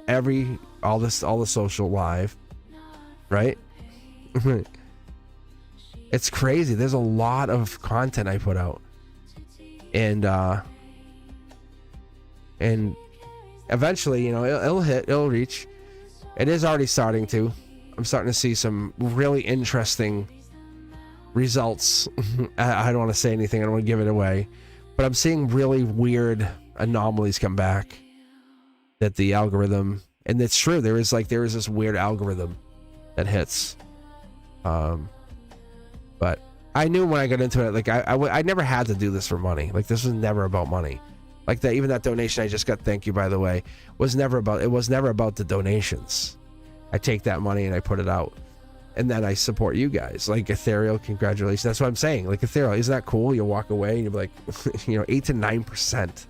all the social live, right? It's crazy. There's a lot of content I put out, and eventually, you know, it'll reach. It is already starting to. I'm starting to see some really interesting results. I don't want to say anything. I don't want to give it away, but I'm seeing really weird anomalies come back. That the algorithm, and it's true. There is this weird algorithm that hits. But I knew when I got into it, like I never had to do this for money. Like this was never about money. Like that, even that donation I just got, thank you by the way, was never about the donations. I take that money and I put it out, and then I support you guys. Like Ethereal, congratulations. That's what I'm saying. Like Ethereal, isn't that cool? You walk away and you're like, 8 to 9%.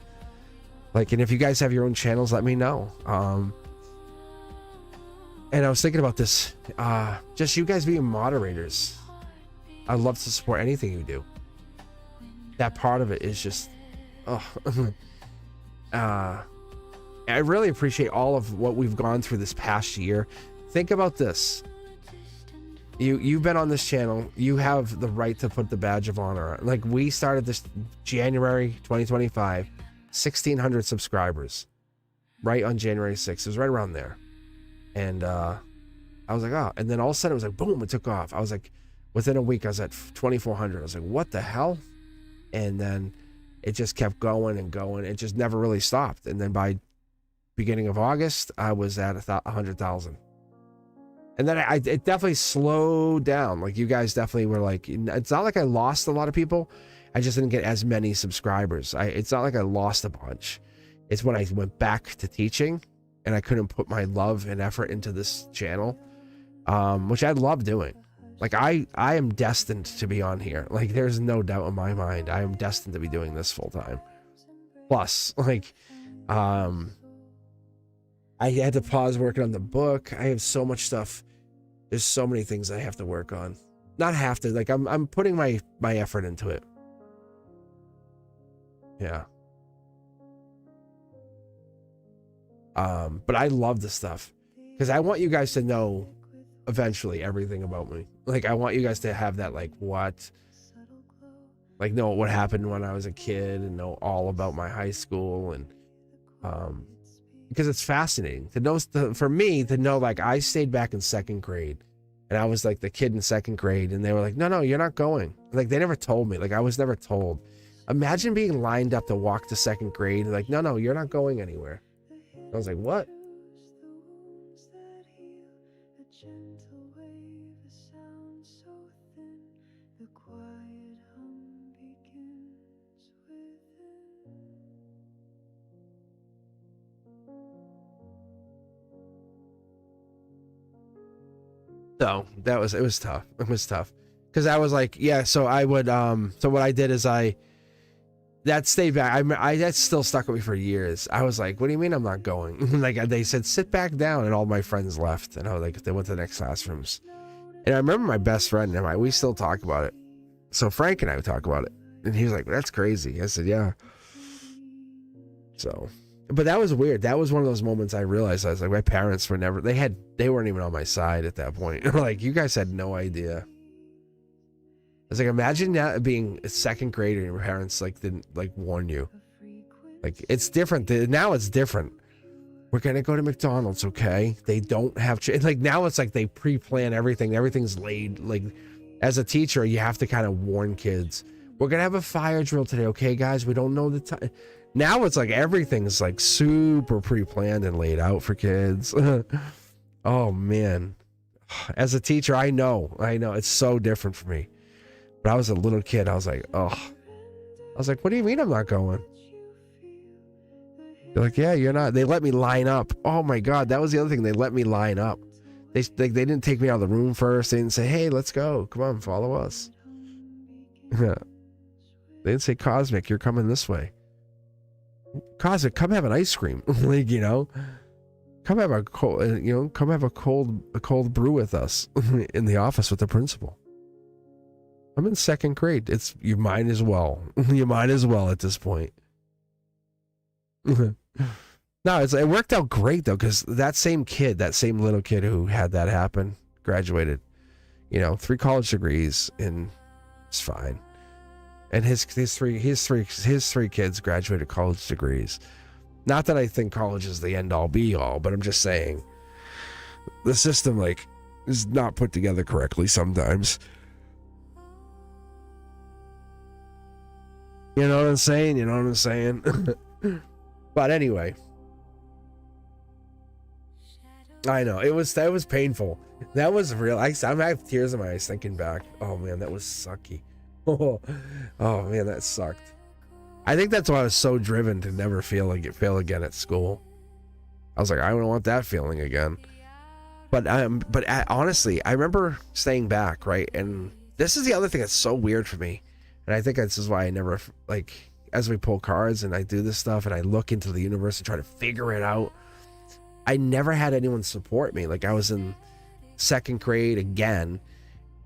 Like, and if you guys have your own channels, let me know. And I was thinking about this, just you guys being moderators. I'd love to support anything you do. That part of it is just, I really appreciate all of what we've gone through this past year. Think about this. You've been on this channel. You have the right to put the badge of honor on. Like, we started this January 2025, 1,600 subscribers, right on January 6th. It was right around there. And I was like, oh. And then all of a sudden it was like, boom, it took off. I was like, within a week, I was at 2,400. I was like, what the hell? And then it just kept going and going. It just never really stopped. And then by beginning of August, I was at 100,000. And then it definitely slowed down. Like, you guys definitely were like, it's not like I lost a lot of people. I just didn't get as many subscribers. It's not like I lost a bunch. It's when I went back to teaching and I couldn't put my love and effort into this channel, which I love doing. Like, I am destined to be on here. Like, there's no doubt in my mind. I am destined to be doing this full time. Plus, like, I had to pause working on the book. I have so much stuff. There's so many things I have to work on. Not have to, like, I'm putting my effort into it. Yeah. But I love this stuff because I want you guys to know eventually everything about me. Like, I want you guys to have that, like, what, like, know what happened when I was a kid and know all about my high school. And because it's fascinating to know, for me to know, like, I stayed back in second grade and I was like the kid in second grade and they were like, no, you're not going. Like, they never told me. Like, I was never told. Imagine being lined up to walk to second grade. Like, no, you're not going anywhere. I was like, what? So it was tough. It was tough because I was like, yeah. So I would, so what I did is that stayed back. That still stuck with me for years. I was like, what do you mean I'm not going? Like, they said, sit back down, and all my friends left, and I was like, they went to the next classrooms. And I remember my best friend and we still talk about it. So Frank and I would talk about it, and he was like, that's crazy. I said, yeah. So, but that was weird. That was one of those moments I realized. I was like, my parents were never. They weren't even on my side at that point. Like, you guys had no idea. I was like, imagine that being a second grader and your parents like didn't like warn you. Like, it's different. Now it's different. We're gonna go to McDonald's, okay? They don't have like, now it's like they pre-plan everything. Everything's laid. Like, as a teacher, you have to kind of warn kids. We're gonna have a fire drill today, okay, guys? We don't know the time. Now it's like everything's like super pre-planned and laid out for kids. Oh man, as a teacher, I know it's so different for me. But I was a little kid. I was like, what do you mean I'm not going? They're like, yeah, you're not. They let me line up. Oh my God, that was the other thing. They let me line up. They didn't take me out of the room first. They didn't say, hey, let's go. Come on, follow us. They didn't say, Cosmic, you're coming this way. Cosmic, come have an ice cream. Like, come have a cold brew with us in the office with the principal. I'm in second grade. You might as well. You might as well at this point. No, it worked out great though, because that same little kid who had that happen, graduated. You know, 3 college degrees, and it's fine. And his three kids graduated college degrees. Not that I think college is the end all be all, but I'm just saying the system like is not put together correctly sometimes. You know what I'm saying? You know what I'm saying? But anyway, I know that was painful. That was real. I have tears in my eyes thinking back. Oh man, that was sucky. Oh man, that sucked. I think that's why I was so driven to never fail again at school. I was like, I don't want that feeling again. But honestly, I remember staying back, right? And this is the other thing that's so weird for me. And I think this is why I never, like, as we pull cards and I do this stuff and I look into the universe and try to figure it out, I never had anyone support me. Like, I was in 2nd grade again,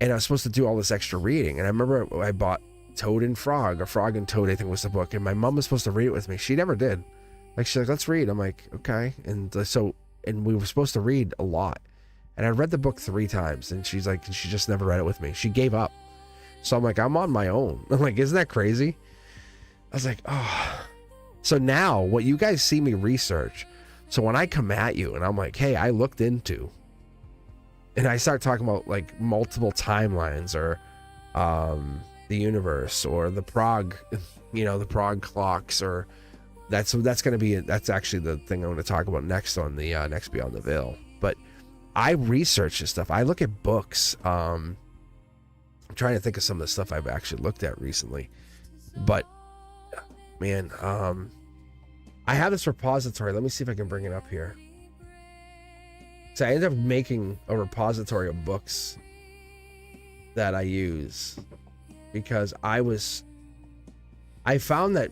and I was supposed to do all this extra reading. And I remember I bought Toad and Frog, or Frog and Toad, I think was the book. And my mom was supposed to read it with me. She never did. Like, she's like, let's read. I'm like, okay. And and we were supposed to read a lot. And I read the book 3 times, and she's like, she just never read it with me. She gave up. So I'm like, I'm on my own. I'm like, isn't that crazy? I was like, oh. So now what you guys see me research. So when I come at you and I'm like, hey, I looked into, and I start talking about like multiple timelines, or the universe, or the Prague, the Prague clocks, or that's actually the thing I'm going to talk about next on the next Beyond the Veil. But I research this stuff. I look at books. I'm trying to think of some of the stuff I've actually looked at recently, but man, I have this repository. Let me see if I can bring it up here. So I ended up making a repository of books that I use because I found that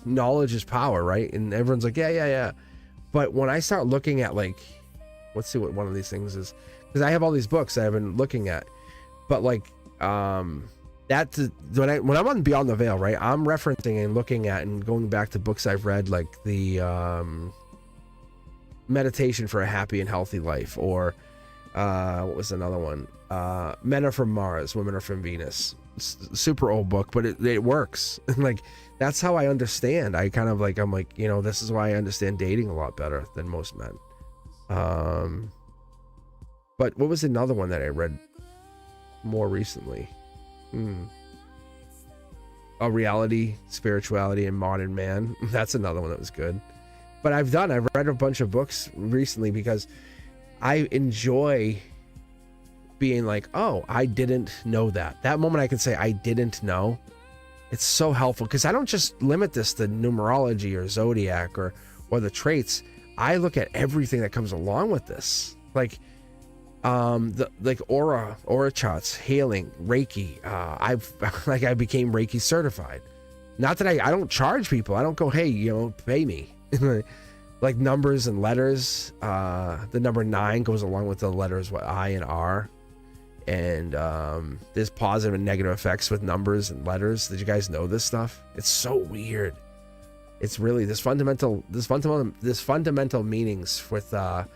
knowledge is power, right? And everyone's like, yeah. But when I start looking at, like, let's see what one of these things is, because I have all these books that I've been looking at, but like, when I'm on Beyond the Veil, right, I'm referencing and looking at and going back to books I've read, like the Meditation for a Happy and Healthy Life, or what was another one? Men Are From Mars, Women Are From Venus. Super old book, but it works. Like, that's how I understand. I kind of like, I'm like, this is why I understand dating a lot better than most men. But what was another one that I read more recently? Reality, Spirituality, and Modern Man. That's another one that was good. But I've read a bunch of books recently because I enjoy being like, oh, I didn't know that. That moment I can say I didn't know. It's so helpful because I don't just limit this to numerology or zodiac or the traits. I look at everything that comes along with this. Like, like aura charts, healing, Reiki. I became Reiki certified. Not that I don't charge people. I don't go, hey, pay me. Like numbers and letters. The number 9 goes along with the letters I and R. And there's positive and negative effects with numbers and letters. Did you guys know this stuff? It's so weird. It's really this fundamental meanings with the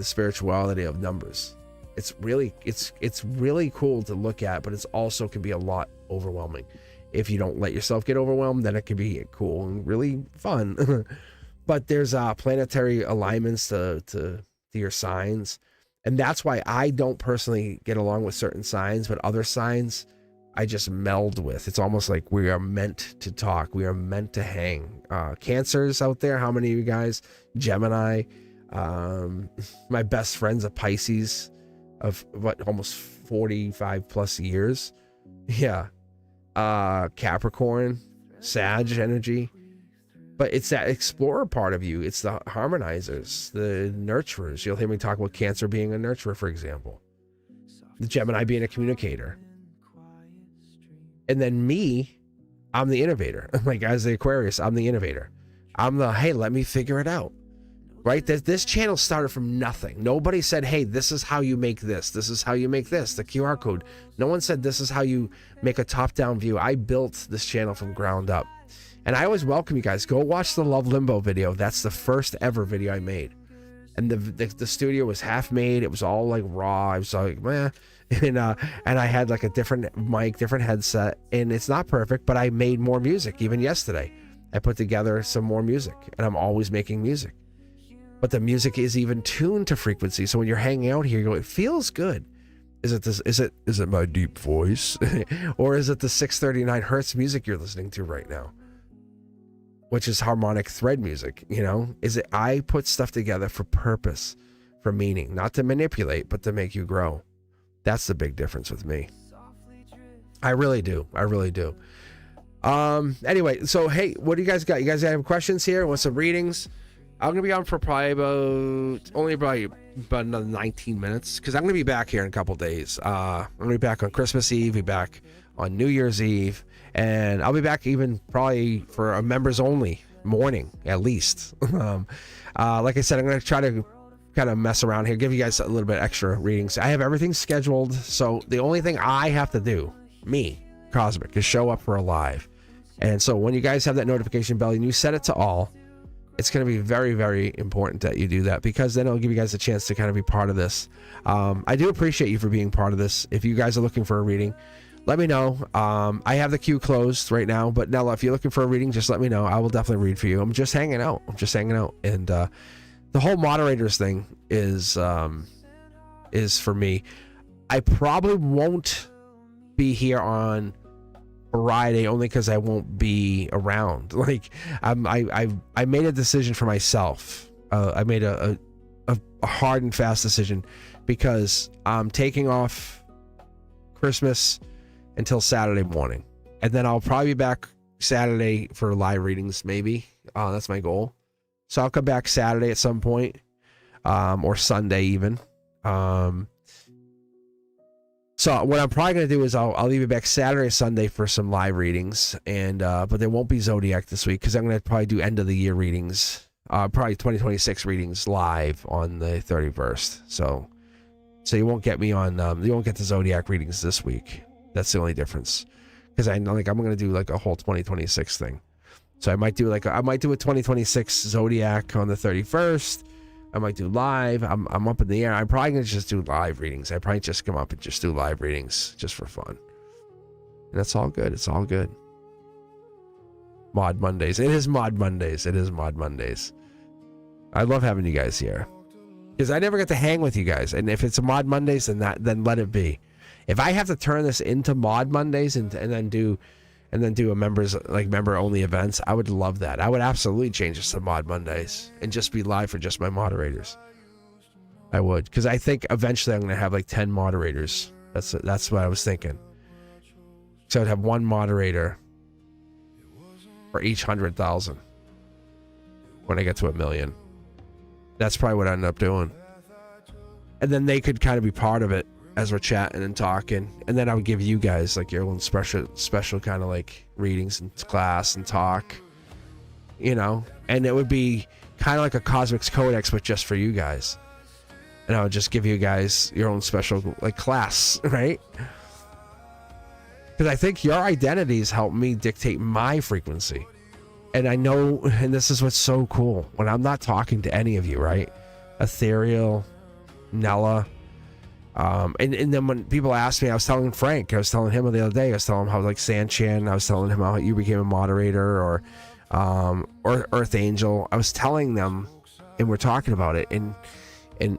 spirituality of numbers. It's really cool to look at, but it's also can be a lot overwhelming. If you don't let yourself get overwhelmed, then it can be cool and really fun. But there's planetary alignments to your signs, and that's why I don't personally get along with certain signs, but other signs I just meld with. It's almost like we are meant to talk. We are meant to hang. Cancers out there, how many of you guys? Gemini. My best friend's a Pisces of almost 45 plus years. Yeah. Capricorn, Sag energy. But it's that explorer part of you. It's the harmonizers, the nurturers. You'll hear me talk about Cancer being a nurturer, for example. The Gemini being a communicator. And then me, I'm the innovator. Like, as the Aquarius, I'm the innovator. I'm the, hey, let me figure it out. Right? This channel started from nothing. Nobody said, hey, this is how you make this. This is how you make this. The QR code. No one said this is how you make a top-down view. I built this channel from ground up. And I always welcome you guys. Go watch the Love Limbo video. That's the first ever video I made. and the studio was half made. It was all like raw. I was like, meh. And I had like a different mic, different headset, and it's not perfect, but I made more music. Even yesterday, I put together some more music, and I'm always making music. But the music is even tuned to frequency. So when you're hanging out here, you go, it feels good. Is it my deep voice? Or is it the 639 hertz music you're listening to right now? Which is harmonic thread music, you know? Is it, I put stuff together for purpose, for meaning, not to manipulate, but to make you grow. That's the big difference with me. I really do. Anyway, so hey, what do you guys got? You guys have questions here? Want some readings? I'm gonna be on for probably about another 19 minutes, because I'm gonna be back here in a couple days. I'm gonna be back on Christmas Eve, be back on New Year's Eve, and I'll be back even probably for a members only morning at least. Like I said, I'm gonna try to kind of mess around here, give you guys a little bit extra readings. I have everything scheduled, so the only thing I have to do, me, Cosmic, is show up for a live. And so when you guys have that notification bell and you set it to all, it's going to be very, very important that you do that, because then it'll give you guys a chance to kind of be part of this. I do appreciate you for being part of this. If you guys are looking for a reading, let me know. I have the queue closed right now, but Nella, if you're looking for a reading, just let me know. I will definitely read for you. I'm just hanging out. And the whole moderators thing is for me. I probably won't be here on Friday, only because I won't be around. Like I made a decision for myself. I made a hard and fast decision, because I'm taking off Christmas until Saturday morning, and then I'll probably be back Saturday for live readings. Maybe that's my goal. So I'll come back Saturday at some point, or Sunday even. So what I'm probably going to do is I'll leave it back Saturday or Sunday for some live readings, and but there won't be Zodiac this week, because I'm going to probably do end of the year readings, probably 2026 readings live on the 31st. So you won't get me on, you won't get the Zodiac readings this week. That's the only difference, because I'm going to do like a whole 2026 thing. So I might do a 2026 Zodiac on the 31st. I might do live. I'm up in the air. I'm probably going to just do live readings. I probably just come up and just do live readings just for fun. And that's all good. It's all good. Mod Mondays. It is Mod Mondays. I love having you guys here, because I never get to hang with you guys. And if it's a Mod Mondays, then let it be. If I have to turn this into Mod Mondays and then do a member only events, I would love that. I would absolutely change this to Mod Mondays and just be live for just my moderators. I would, because I think eventually I'm going to have like 10 moderators. That's what I was thinking. So I'd have one moderator for each 100,000 when I get to 1 million. That's probably what I end up doing. And then they could kind of be part of it as we're chatting and talking, and then I would give you guys like your own special kind of like readings and class and talk, you know, and it would be kind of like a Cosmic's Codex, but just for you guys. And I would just give you guys your own special like class, right? Because I think your identities help me dictate my frequency. And I know, and this is what's so cool, when I'm not talking to any of you, right? Ethereal, Nella, and then when people ask me, I was telling Frank, I was telling him the other day, I was telling him how like Sanchin, I was telling him how you became a moderator, or Earth Angel. I was telling them, and we're talking about it, and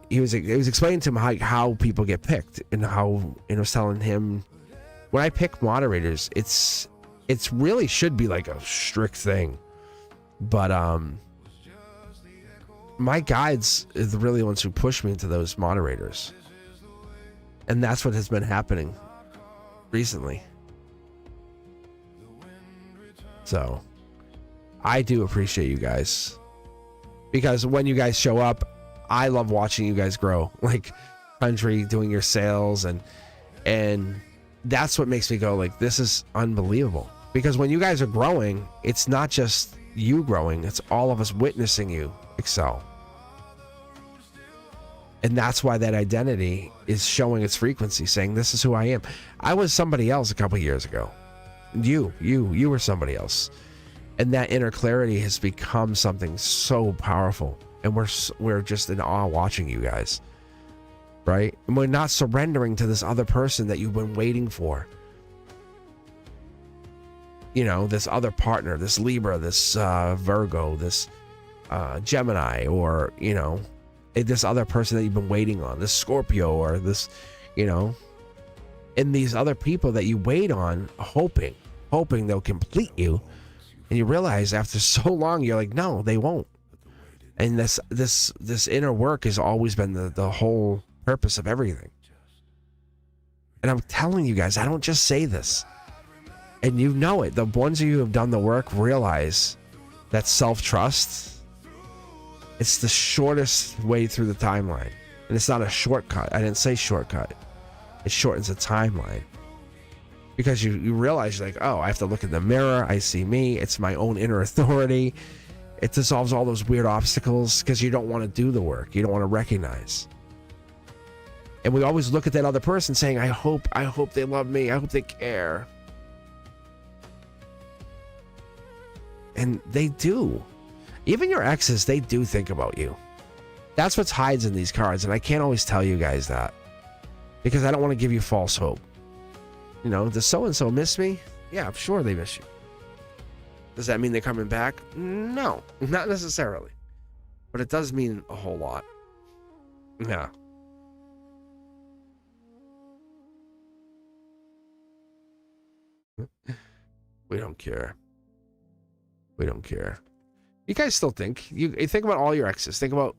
he was explaining to him how people get picked, and how, and I was telling him, when I pick moderators, it's really should be like a strict thing, but my guides is really the ones who push me into those moderators. And that's what has been happening recently. So I do appreciate you guys, because when you guys show up, I love watching you guys grow, like Country doing your sales, and that's what makes me go like, this is unbelievable. Because when you guys are growing, it's not just you growing, it's all of us witnessing you excel. And that's why that identity is showing its frequency, saying, this is who I am. I was somebody else a couple years ago. You were somebody else. And that inner clarity has become something so powerful. and we're just in awe watching you guys, right? And we're not surrendering to this other person that you've been waiting for. You know, this other partner, this Libra, this Virgo, this Gemini, or, you know, this other person that you've been waiting on, this Scorpio, or this, you know, and these other people that you wait on, hoping they'll complete you. And you realize after so long, you're like, no, they won't. And this inner work has always been the whole purpose of everything. And I'm telling you guys, I don't just say this. And you know it. The ones of you who have done the work realize that self-trust, it's the shortest way through the timeline. And it's not a shortcut. I didn't say shortcut. It shortens the timeline. Because you realize, you're like, oh, I have to look in the mirror. I see me. It's my own inner authority. It dissolves all those weird obstacles because you don't want to do the work. You don't want to recognize. And we always look at that other person saying, I hope they love me. I hope they care. And they do. Even your exes, they do think about you. That's what hides in these cards. And I can't always tell you guys that because I don't want to give you false hope. You know, does so-and-so miss me? Yeah, I'm sure they miss you. Does that mean they're coming back? No, not necessarily. But it does mean a whole lot. Yeah. We don't care. We don't care. You guys still think. You think about all your exes. Think about...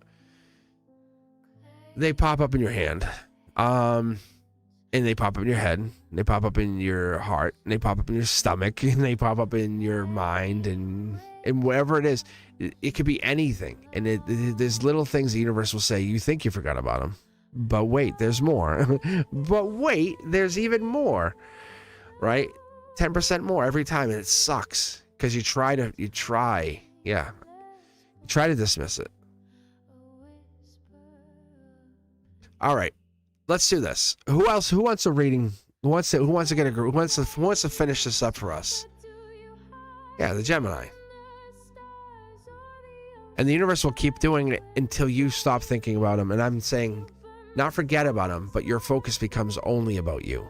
They pop up in your hand. And they pop up in your head, and they pop up in your heart, and they pop up in your stomach, and they pop up in your mind, and whatever it is. It could be anything. And there's little things the universe will say, you think you forgot about them. But wait, there's more. But wait, there's even more. Right? 10% more every time, and it sucks. Because you try to dismiss it. All right. Let's do this. Who else? Who wants a reading? Who wants to get a group? Who wants to finish this up for us? Yeah, the Gemini. And the universe will keep doing it until you stop thinking about them. And I'm saying, not forget about them, but your focus becomes only about you.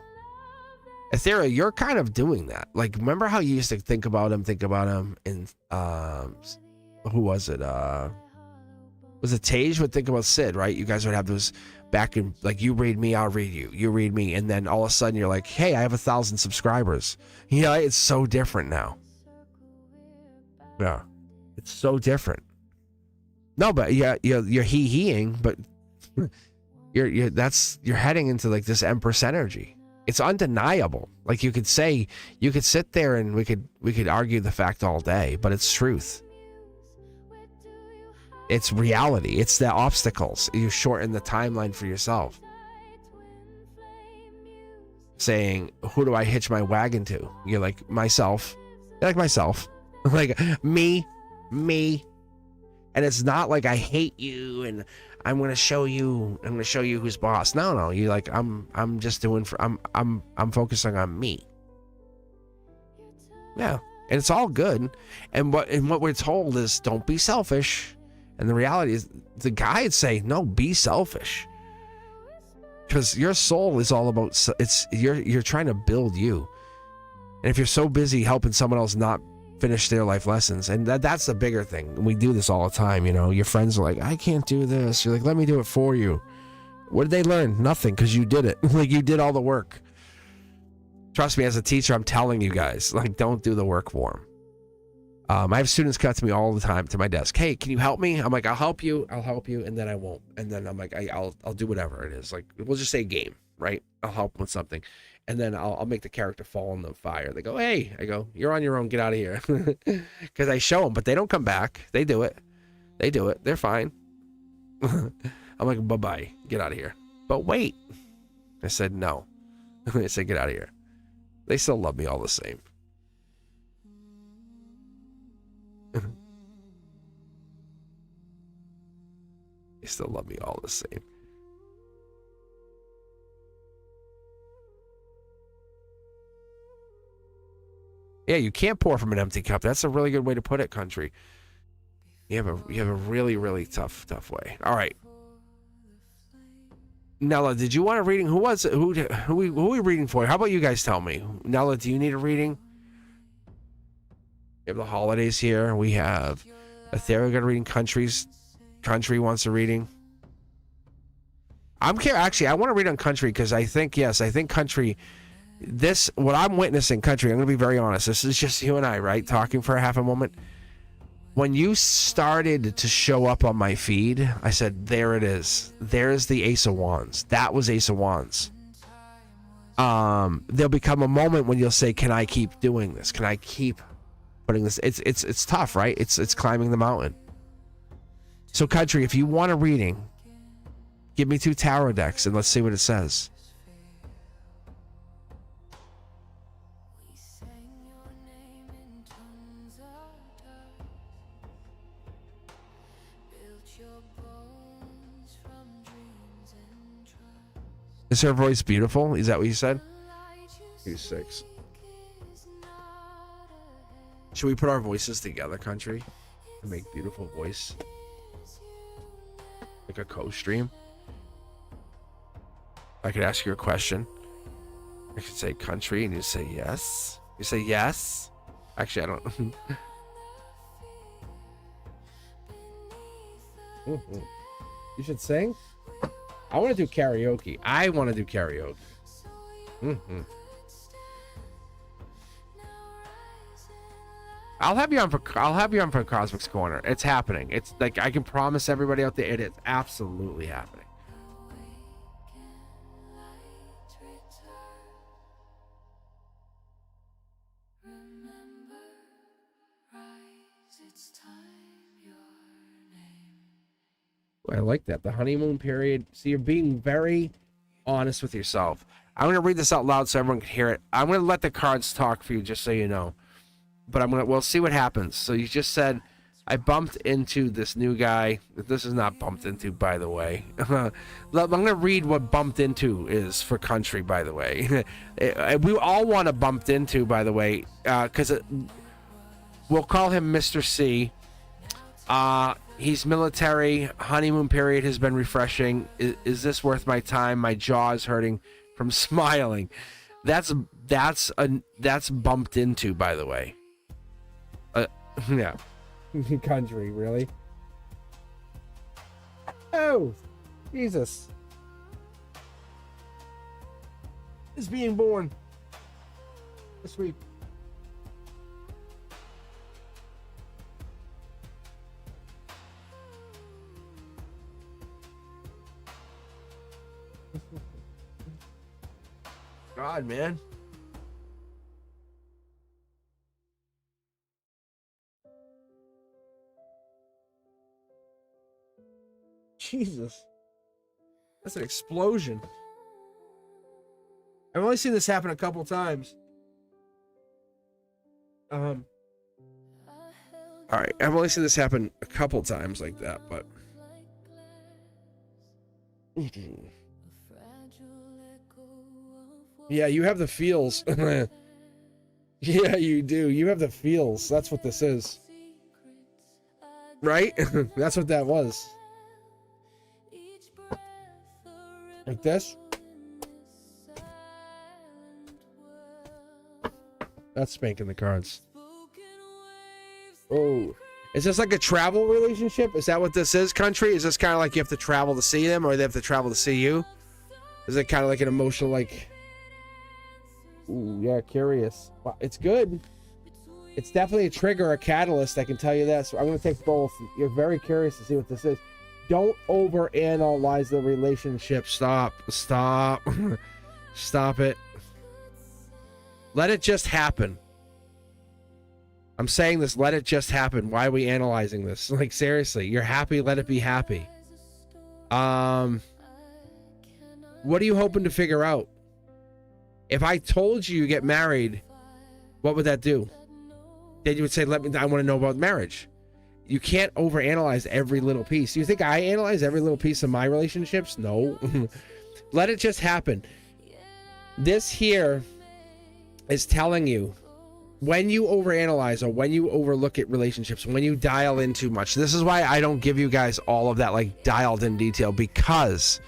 Ethera, you're kind of doing that. Like, remember how you used to think about them, and who was it? Was it Tage would think about Sid, right? You guys would have those back in, like, you read me, I'll read you. You read me, and then all of a sudden you're like, hey, I have 1,000 subscribers. You know, it's so different now. Yeah, it's so different. No, but yeah, you're he-heing, but you're heading into like this Empress energy. It's undeniable. Like you could sit there and we could argue the fact all day, but it's truth. It's reality. It's the obstacles. You shorten the timeline for yourself. Saying, who do I hitch my wagon to? You're like, myself. You're like, myself. Like, me. And it's not like I hate you and I'm gonna show you who's boss. No. You're like, I'm just doing I'm focusing on me. Yeah. And it's all good. And what we're told is don't be selfish. And the reality is the guides say, no, be selfish. Because your soul is all about, you're trying to build you. And if you're so busy helping someone else not finish their life lessons, and that's the bigger thing. We do this all the time, you know. Your friends are like, I can't do this. You're like, let me do it for you. What did they learn? Nothing, because you did it. Like, you did all the work. Trust me, as a teacher, I'm telling you guys, like, don't do the work for them. I have students come to me all the time to my desk. Hey, can you help me? I'm like, I'll help you, and then I won't. And then I'm like, I'll do whatever it is. Like, we'll just say game, right? I'll help with something. And then I'll make the character fall in the fire. They go, hey. I go, you're on your own. Get out of here. Because I show them, but they don't come back. They do it. They're fine. I'm like, bye-bye. Get out of here. But wait. I said, no. I said, get out of here. They still love me all the same. They still love me all the same. Yeah, you can't pour from an empty cup. That's a really good way to put it, country. You have a really, really tough way. All right. Nella, did you want a reading? Who are we reading for? How about you guys tell me? Nella, do you need a reading? We have the holidays here. We have Ethereal got a reading. Country wants a reading. Actually, I want to read on Country because I think Country, what I'm witnessing, Country, I'm going to be very honest. This is just you and I, right? Talking for a half a moment. When you started to show up on my feed, I said, there it is. There's the Ace of Wands. That was Ace of Wands. There'll become a moment when you'll say, can I keep doing this? Can I keep putting this? It's tough, right? It's climbing the mountain. So, Country, if you want a reading, give me 2 tarot decks and let's see what it says. Is her voice beautiful? Is that what you said? He's 6. Should we put our voices together, Country, and make beautiful voice? Like a co-stream? I could ask you a question. I could say Country and you say yes. You say yes? Actually, I don't. You should sing? I want to do karaoke. I'll have you on for Cosmic's Corner. It's happening. It's like I can promise everybody out there, it is absolutely happening. I like that. The honeymoon period. So you're being very honest with yourself. I'm going to read this out loud so everyone can hear it. I'm going to let the cards talk for you just so you know. But we'll see what happens. So you just said, I bumped into this new guy. This is not bumped into, by the way. I'm going to read what bumped into is for Country, by the way. We all want to bumped into, by the way, because we'll call him Mr. C. He's military. Honeymoon period has been refreshing. Is this worth my time? My jaw is hurting from smiling. That's bumped into, by the way. Yeah. Country, really? Oh, Jesus. Is being born this week. God, man. Jesus. That's an explosion. I've only seen this happen a couple times. All right, I've only seen this happen a couple times like that, but yeah, you have the feels. Yeah, you do. You have the feels. That's what this is. Right? That's what that was. Like this. That's spanking the cards. Oh. Is this like a travel relationship? Is that what this is, Country? Is this kind of like you have to travel to see them, or they have to travel to see you? Is it kind of like an emotional, like... Ooh, yeah, curious. Well, it's good. It's definitely a trigger, a catalyst, I can tell you that. So I'm going to take both. You're very curious to see what this is. Don't overanalyze the relationship. Stop. Stop it. Let it just happen. I'm saying this, let it just happen. Why are we analyzing this? Like, seriously, you're happy, let it be happy. What are you hoping to figure out? If I told you get married, what would that do? Then you would say, I want to know about marriage. You can't overanalyze every little piece. You think I analyze every little piece of my relationships? No. Let it just happen. This here is telling you when you overanalyze or when you overlook at relationships, when you dial in too much, this is why I don't give you guys all of that like dialed in detail, because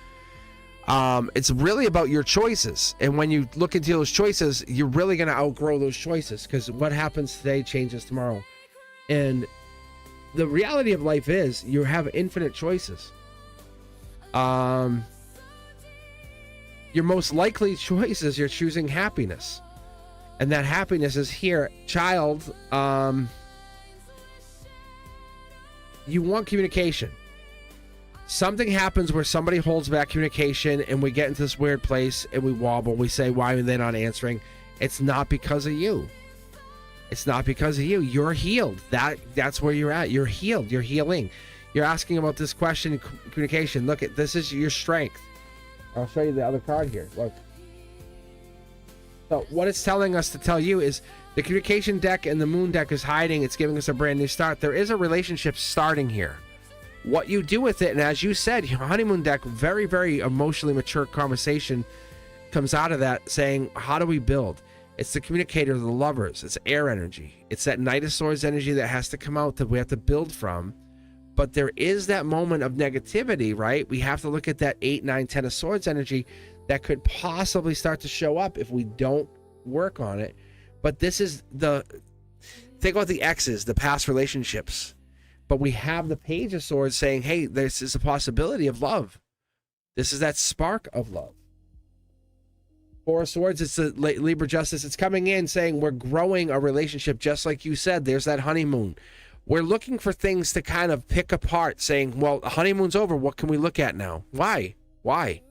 it's really about your choices. And when you look into those choices, you're really going to outgrow those choices, because what happens today changes tomorrow. And the reality of life is you have infinite choices. Your most likely choice is you're choosing happiness. And that happiness is here. Child, you want communication. Something happens where somebody holds back communication and we get into this weird place and we wobble. We say, why are they not answering? It's not because of you. It's not because of you. You're healed. That's where you're at. You're healed. You're healing. You're asking about this question, communication. Look, this is your strength. I'll show you the other card here. Look. So what it's telling us to tell you is the communication deck and the moon deck is hiding. It's giving us a brand new start. There is a relationship starting here. What you do with it, and as you said, your honeymoon deck, very, very emotionally mature conversation comes out of that saying, how do we build? It's the communicator, the lovers. It's air energy. It's that Knight of Swords energy that has to come out that we have to build from. But there is that moment of negativity, right? We have to look at that 8, 9, 10 of Swords energy that could possibly start to show up if we don't work on it. But this is think about the exes, the past relationships. But we have the Page of Swords saying, hey, this is a possibility of love. This is that spark of love. Four of Swords, it's the Libra Justice. It's coming in saying we're growing a relationship, just like you said. There's that honeymoon. We're looking for things to kind of pick apart, saying, well, the honeymoon's over. What can we look at now? Why? We're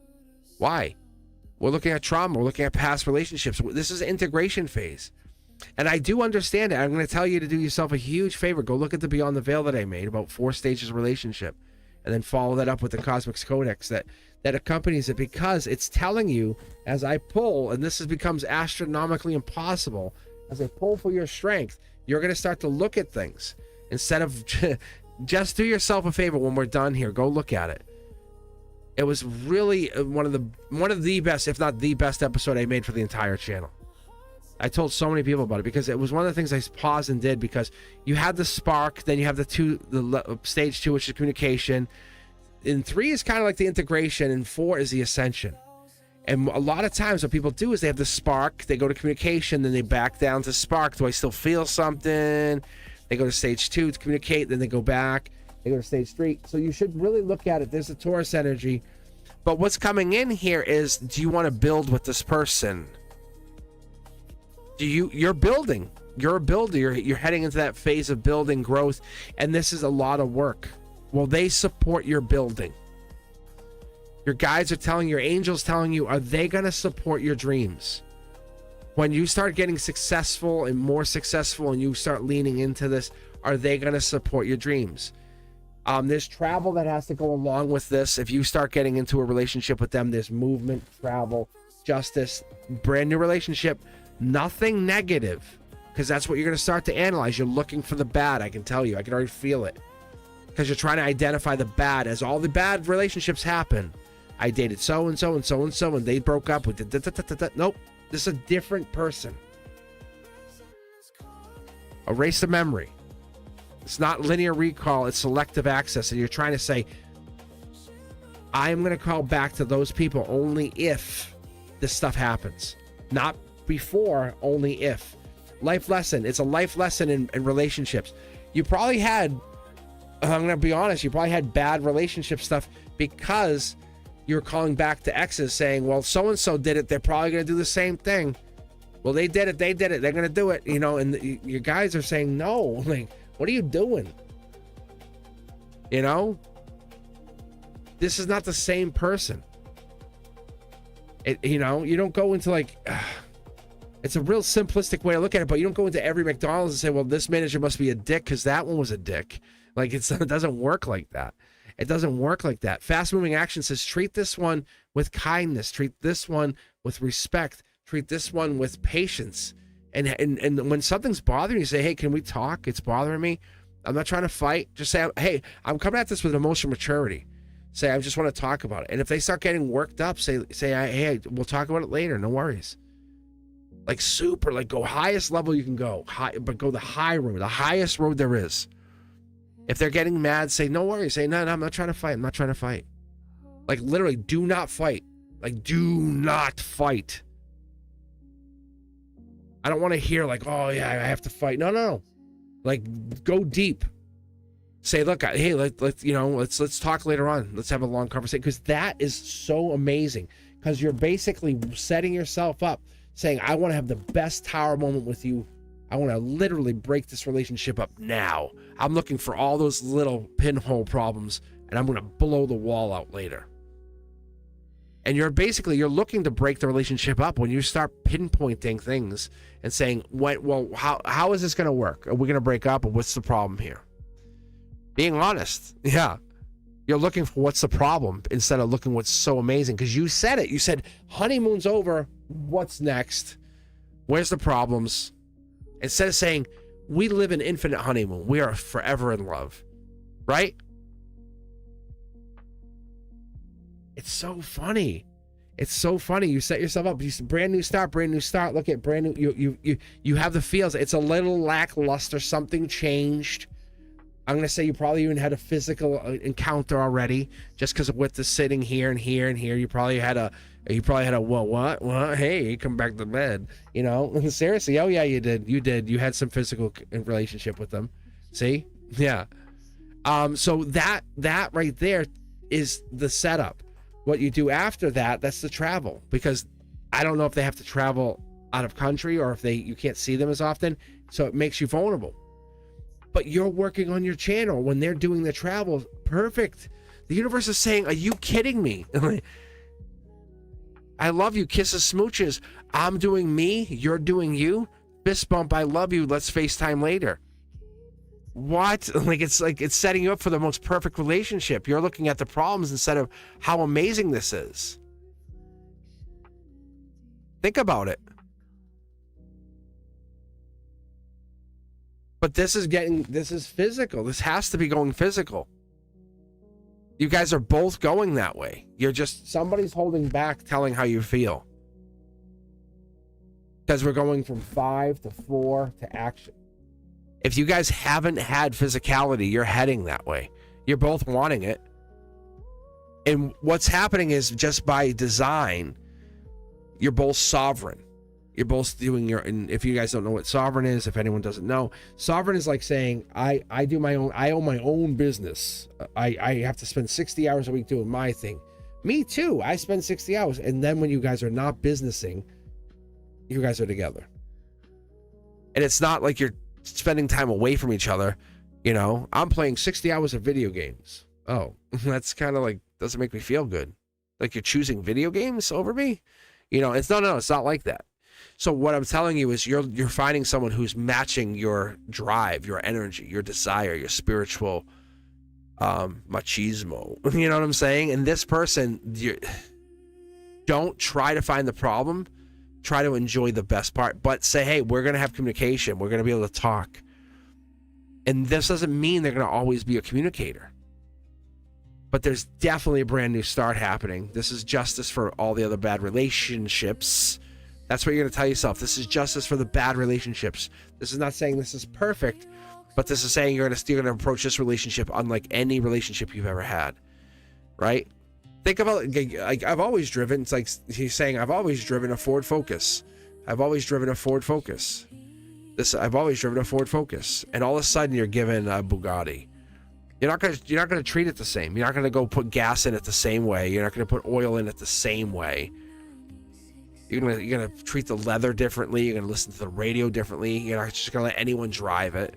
looking at trauma. We're looking at past relationships. This is an integration phase. And I do understand it. I'm going to tell you to do yourself a huge favor. Go look at the Beyond the Veil that I made about 4 stages of relationship, and then follow that up with the Cosmic Codex that accompanies it, because it's telling you, as I pull, and this becomes astronomically impossible, as I pull for your strength, you're going to start to look at things instead of just do yourself a favor. When we're done here, go look at it. It was really one of the best, if not the best episode I made for the entire channel. I told so many people about it because it was one of the things I paused and did, because you had the spark, then you have the stage 2, which is communication, and 3 is kind of like the integration, and 4 is the ascension. And a lot of times what people do is they have the spark, they go to communication, then they back down to spark. Do I still feel something? They go to stage 2 to communicate, then they go back. They go to stage 3. So you should really look at it. There's the Taurus energy. But what's coming in here is, do you want to build with this person? You're building. You're a builder. You're heading into that phase of building, growth, and this is a lot of work. Well, they support your building. Your guides are telling you, your angels telling you, are they going to support your dreams? When you start getting successful and more successful and you start leaning into this, are they going to support your dreams? There's travel that has to go along with this. If you start getting into a relationship with them, there's movement, travel, justice, brand new relationship, nothing negative, because that's what you're going to start to analyze. You're looking for the bad. I can tell you, I can already feel it, because you're trying to identify the bad as all the bad relationships happen. I dated so and so and so and so, and they broke up with it. Nope, this is a different person. Erase the memory. It's not linear recall, it's selective access. And you're trying to say, I'm going to call back to those people only if this stuff happens. Not before, only if. Life lesson. It's a life lesson in relationships. You probably had, I'm going to be honest, you probably had bad relationship stuff because you're calling back to exes saying, well, so-and-so did it. They're probably going to do the same thing. Well, they did it. They're going to do it. You know, and your guys are saying, no, like, what are you doing? You know, this is not the same person. You know, you don't go into like, it's a real simplistic way to look at it, but you don't go into every McDonald's and say, well, this manager must be a dick because that one was a dick. Like, it doesn't work like that. It doesn't work like that. Fast moving action says, treat this one with kindness, treat this one with respect, treat this one with patience. And when something's bothering you, say, hey, can we talk? It's bothering me. I'm not trying to fight. Just say, hey, I'm coming at this with emotional maturity. Say, I just want to talk about it. And if they start getting worked up, say, hey, we'll talk about it later. No worries. Like super, like go highest level you can go, high, but go the high road, the highest road there is. If they're getting mad, say, no worries. Say, no, I'm not trying to fight. I'm not trying to fight. Like literally, do not fight. Like, do not fight. I don't want to hear like, oh yeah, I have to fight. No. Like, go deep. Say, look, hey, let's talk later on. Let's have a long conversation, because that is so amazing. Because you're basically setting yourself up, saying, I want to have the best tower moment with you. I want to literally break this relationship up now. I'm looking for all those little pinhole problems, and I'm going to blow the wall out later. And you're looking to break the relationship up when you start pinpointing things and saying, how is this going to work? Are we going to break up, or what's the problem here? Being honest. Yeah. You're looking for what's the problem instead of looking what's so amazing, because you said it. You said, honeymoon's over. What's next? Where's the problems? Instead of saying, we live an infinite honeymoon. We are forever in love. Right? It's so funny. It's so funny. You set yourself up. You said, brand new start. Look at brand new. You have the feels. It's a little lackluster. Something changed. I'm going to say you probably even had a physical encounter already, just because of with the sitting here and here and here. You probably had a what? Hey, come back to bed. You know, seriously. Oh yeah, you did. You had some physical relationship with them. See? Yeah. So that right there is the setup. What you do after that, that's the travel, because I don't know if they have to travel out of country or if you can't see them as often. So it makes you vulnerable. But you're working on your channel when they're doing the travel. Perfect. The universe is saying, are you kidding me? I love you. Kisses, smooches. I'm doing me. You're doing you. Fist bump. I love you. Let's FaceTime later. What? It's setting you up for the most perfect relationship. You're looking at the problems instead of how amazing this is. Think about it. But this is physical. This has to be going physical. You guys are both going that way. Somebody's holding back telling how you feel. Because we're going from 5 to 4 to action. If you guys haven't had physicality, you're heading that way. You're both wanting it. And what's happening is, just by design, you're both sovereign. You're both doing and if you guys don't know what sovereign is, if anyone doesn't know, sovereign is like saying, I own my own business. I have to spend 60 hours a week doing my thing. Me too. I spend 60 hours. And then when you guys are not businessing, you guys are together. And it's not like you're spending time away from each other. You know, I'm playing 60 hours of video games. Oh, that's kind of like, doesn't make me feel good. Like you're choosing video games over me. You know, it's not like that. So what I'm telling you is you're finding someone who's matching your drive, your energy, your desire, your spiritual machismo. You know what I'm saying? And this person, don't try to find the problem. Try to enjoy the best part. But say, hey, we're going to have communication. We're going to be able to talk. And this doesn't mean they're going to always be a communicator. But there's definitely a brand new start happening. This is justice for all the other bad relationships. That's what you're going to tell yourself. This is justice for the bad relationships. This is not saying this is perfect, but this is saying you're going to approach this relationship unlike any relationship you've ever had, right? Think about, like, I've always driven. It's like he's saying, I've always driven a Ford Focus. I've always driven a Ford Focus. I've always driven a Ford Focus, and all of a sudden you're given a Bugatti. You're not gonna treat it the same. You're not gonna go put gas in it the same way. You're not gonna put oil in it the same way. You're gonna treat the leather differently. You're gonna listen to the radio differently. You're not just gonna let anyone drive it.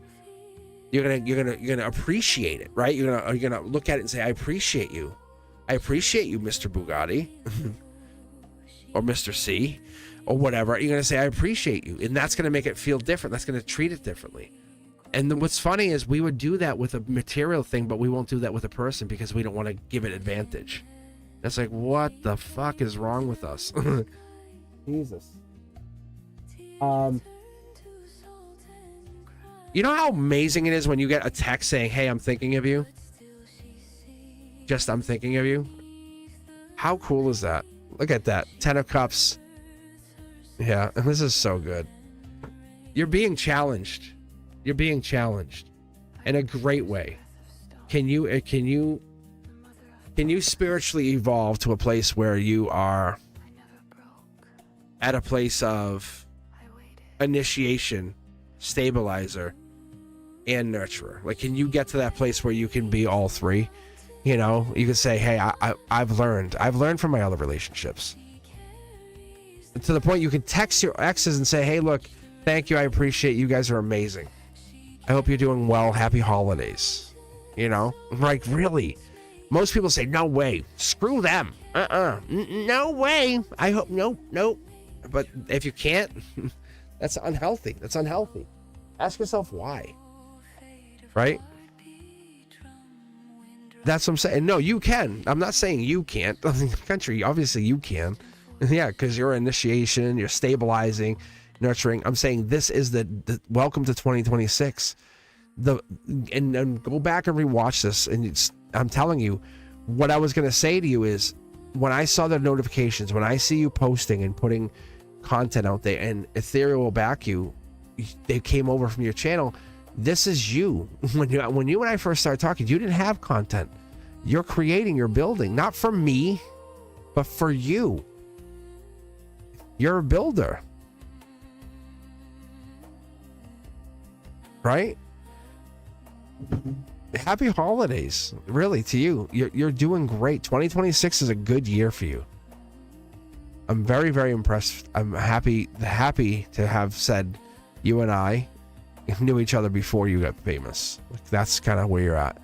You're gonna appreciate it, right? You're gonna look at it and say, I appreciate you. I appreciate you, Mr. Bugatti, or Mr. C, or whatever. You're gonna say, I appreciate you, and that's gonna make it feel different. That's gonna treat it differently. And then what's funny is we would do that with a material thing, but we won't do that with a person because we don't want to give it advantage. That's like, what the fuck is wrong with us? Jesus. You know how amazing it is when you get a text saying, hey, I'm thinking of you? Just, I'm thinking of you. How cool is that? Look at that. 10 of Cups. Yeah, and this is so good. You're being challenged. You're being challenged in a great way. Can you spiritually evolve to a place where you are at a place of initiation, stabilizer, and nurturer? Like, can you get to that place where you can be all three? You know, you can say, hey, I've learned from my other relationships. To the point you can text your exes and say, hey, look, thank you, I appreciate you guys are amazing. I hope you're doing well. Happy holidays. You know, like, really? Most people say, no way. Screw them. No way. I hope, no. But if you can't, that's unhealthy. That's unhealthy. Ask yourself why. Right? That's what I'm saying. No, you can. I'm not saying you can't. Country, obviously you can. Yeah, because you're initiation, you're stabilizing, nurturing. I'm saying this is the welcome to 2026. And go back and rewatch this. And I'm telling you, what I was going to say to you is, when I saw the notifications, when I see you posting and putting content out there, and Ethereal will back you, they came over from your channel. This is you. When you and I first started talking, you didn't have content. You're creating, you're building, not for me, but for you. You're a builder. Right? Happy holidays, really, to you. You're doing great. 2026 is a good year for you. I'm very, very impressed. I'm happy to have said you and I knew each other before you got famous. Like, that's kind of where you're at.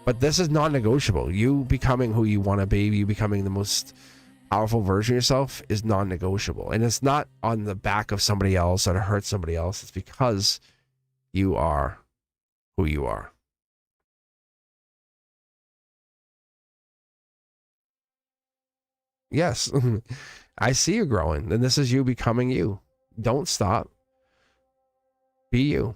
But this is non-negotiable. You becoming who you want to be, you becoming the most powerful version of yourself, is non-negotiable. And it's not on the back of somebody else or to hurt somebody else. It's because you are who you are. Yes, I see you growing, and this is you becoming you. Don't stop. Be you.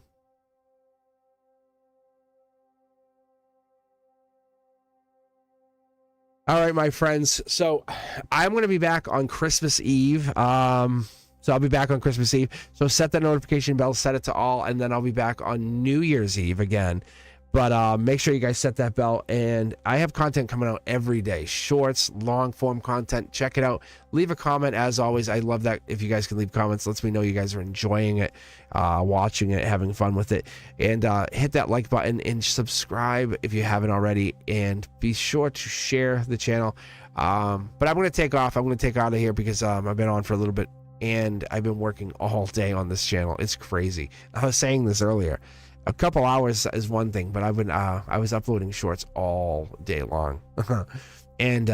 All right, my friends. So I'm going to be back on Christmas Eve. So I'll be back on Christmas Eve. So set that notification bell, set it to all, and then I'll be back on New Year's Eve again. But make sure you guys set that bell. And I have content coming out every day. Shorts, long form content. Check it out. Leave a comment, as always. I love that if you guys can leave comments. Lets me know you guys are enjoying it, watching it, having fun with it. And hit that like button and subscribe if you haven't already. And be sure to share the channel. But I'm going to take off. I'm going to take out of here because I've been on for a little bit. And I've been working all day on this channel. It's crazy. I was saying this earlier. A couple hours is one thing, but I've been I was uploading shorts all day long. And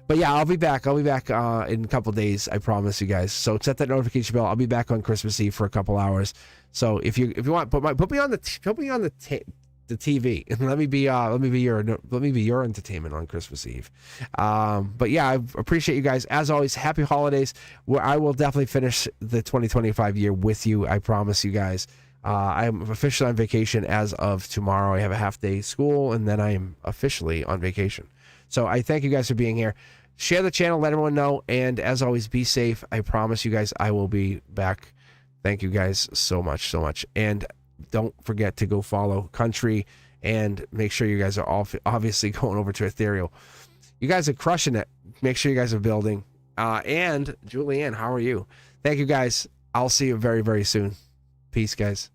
but yeah, I'll be back in a couple days, I promise you guys. So set that notification bell. I'll be back on Christmas Eve for a couple hours. So if you want, put me on the TV and let me be your entertainment on Christmas Eve. But yeah, I appreciate you guys, as always. Happy holidays. Where I will definitely finish the 2025 year with you, I promise you guys. I'm officially on vacation as of tomorrow. I have a half day school, and then I am officially on vacation. So I thank you guys for being here. Share the channel, let everyone know, and as always, be safe. I promise you guys I will be back. Thank you guys so much. And don't forget to go follow Country, and make sure you guys are all obviously going over to Ethereal. You guys are crushing it. Make sure you guys are building. And Julianne, how are you? Thank you guys. I'll see you very, very soon. Peace, guys.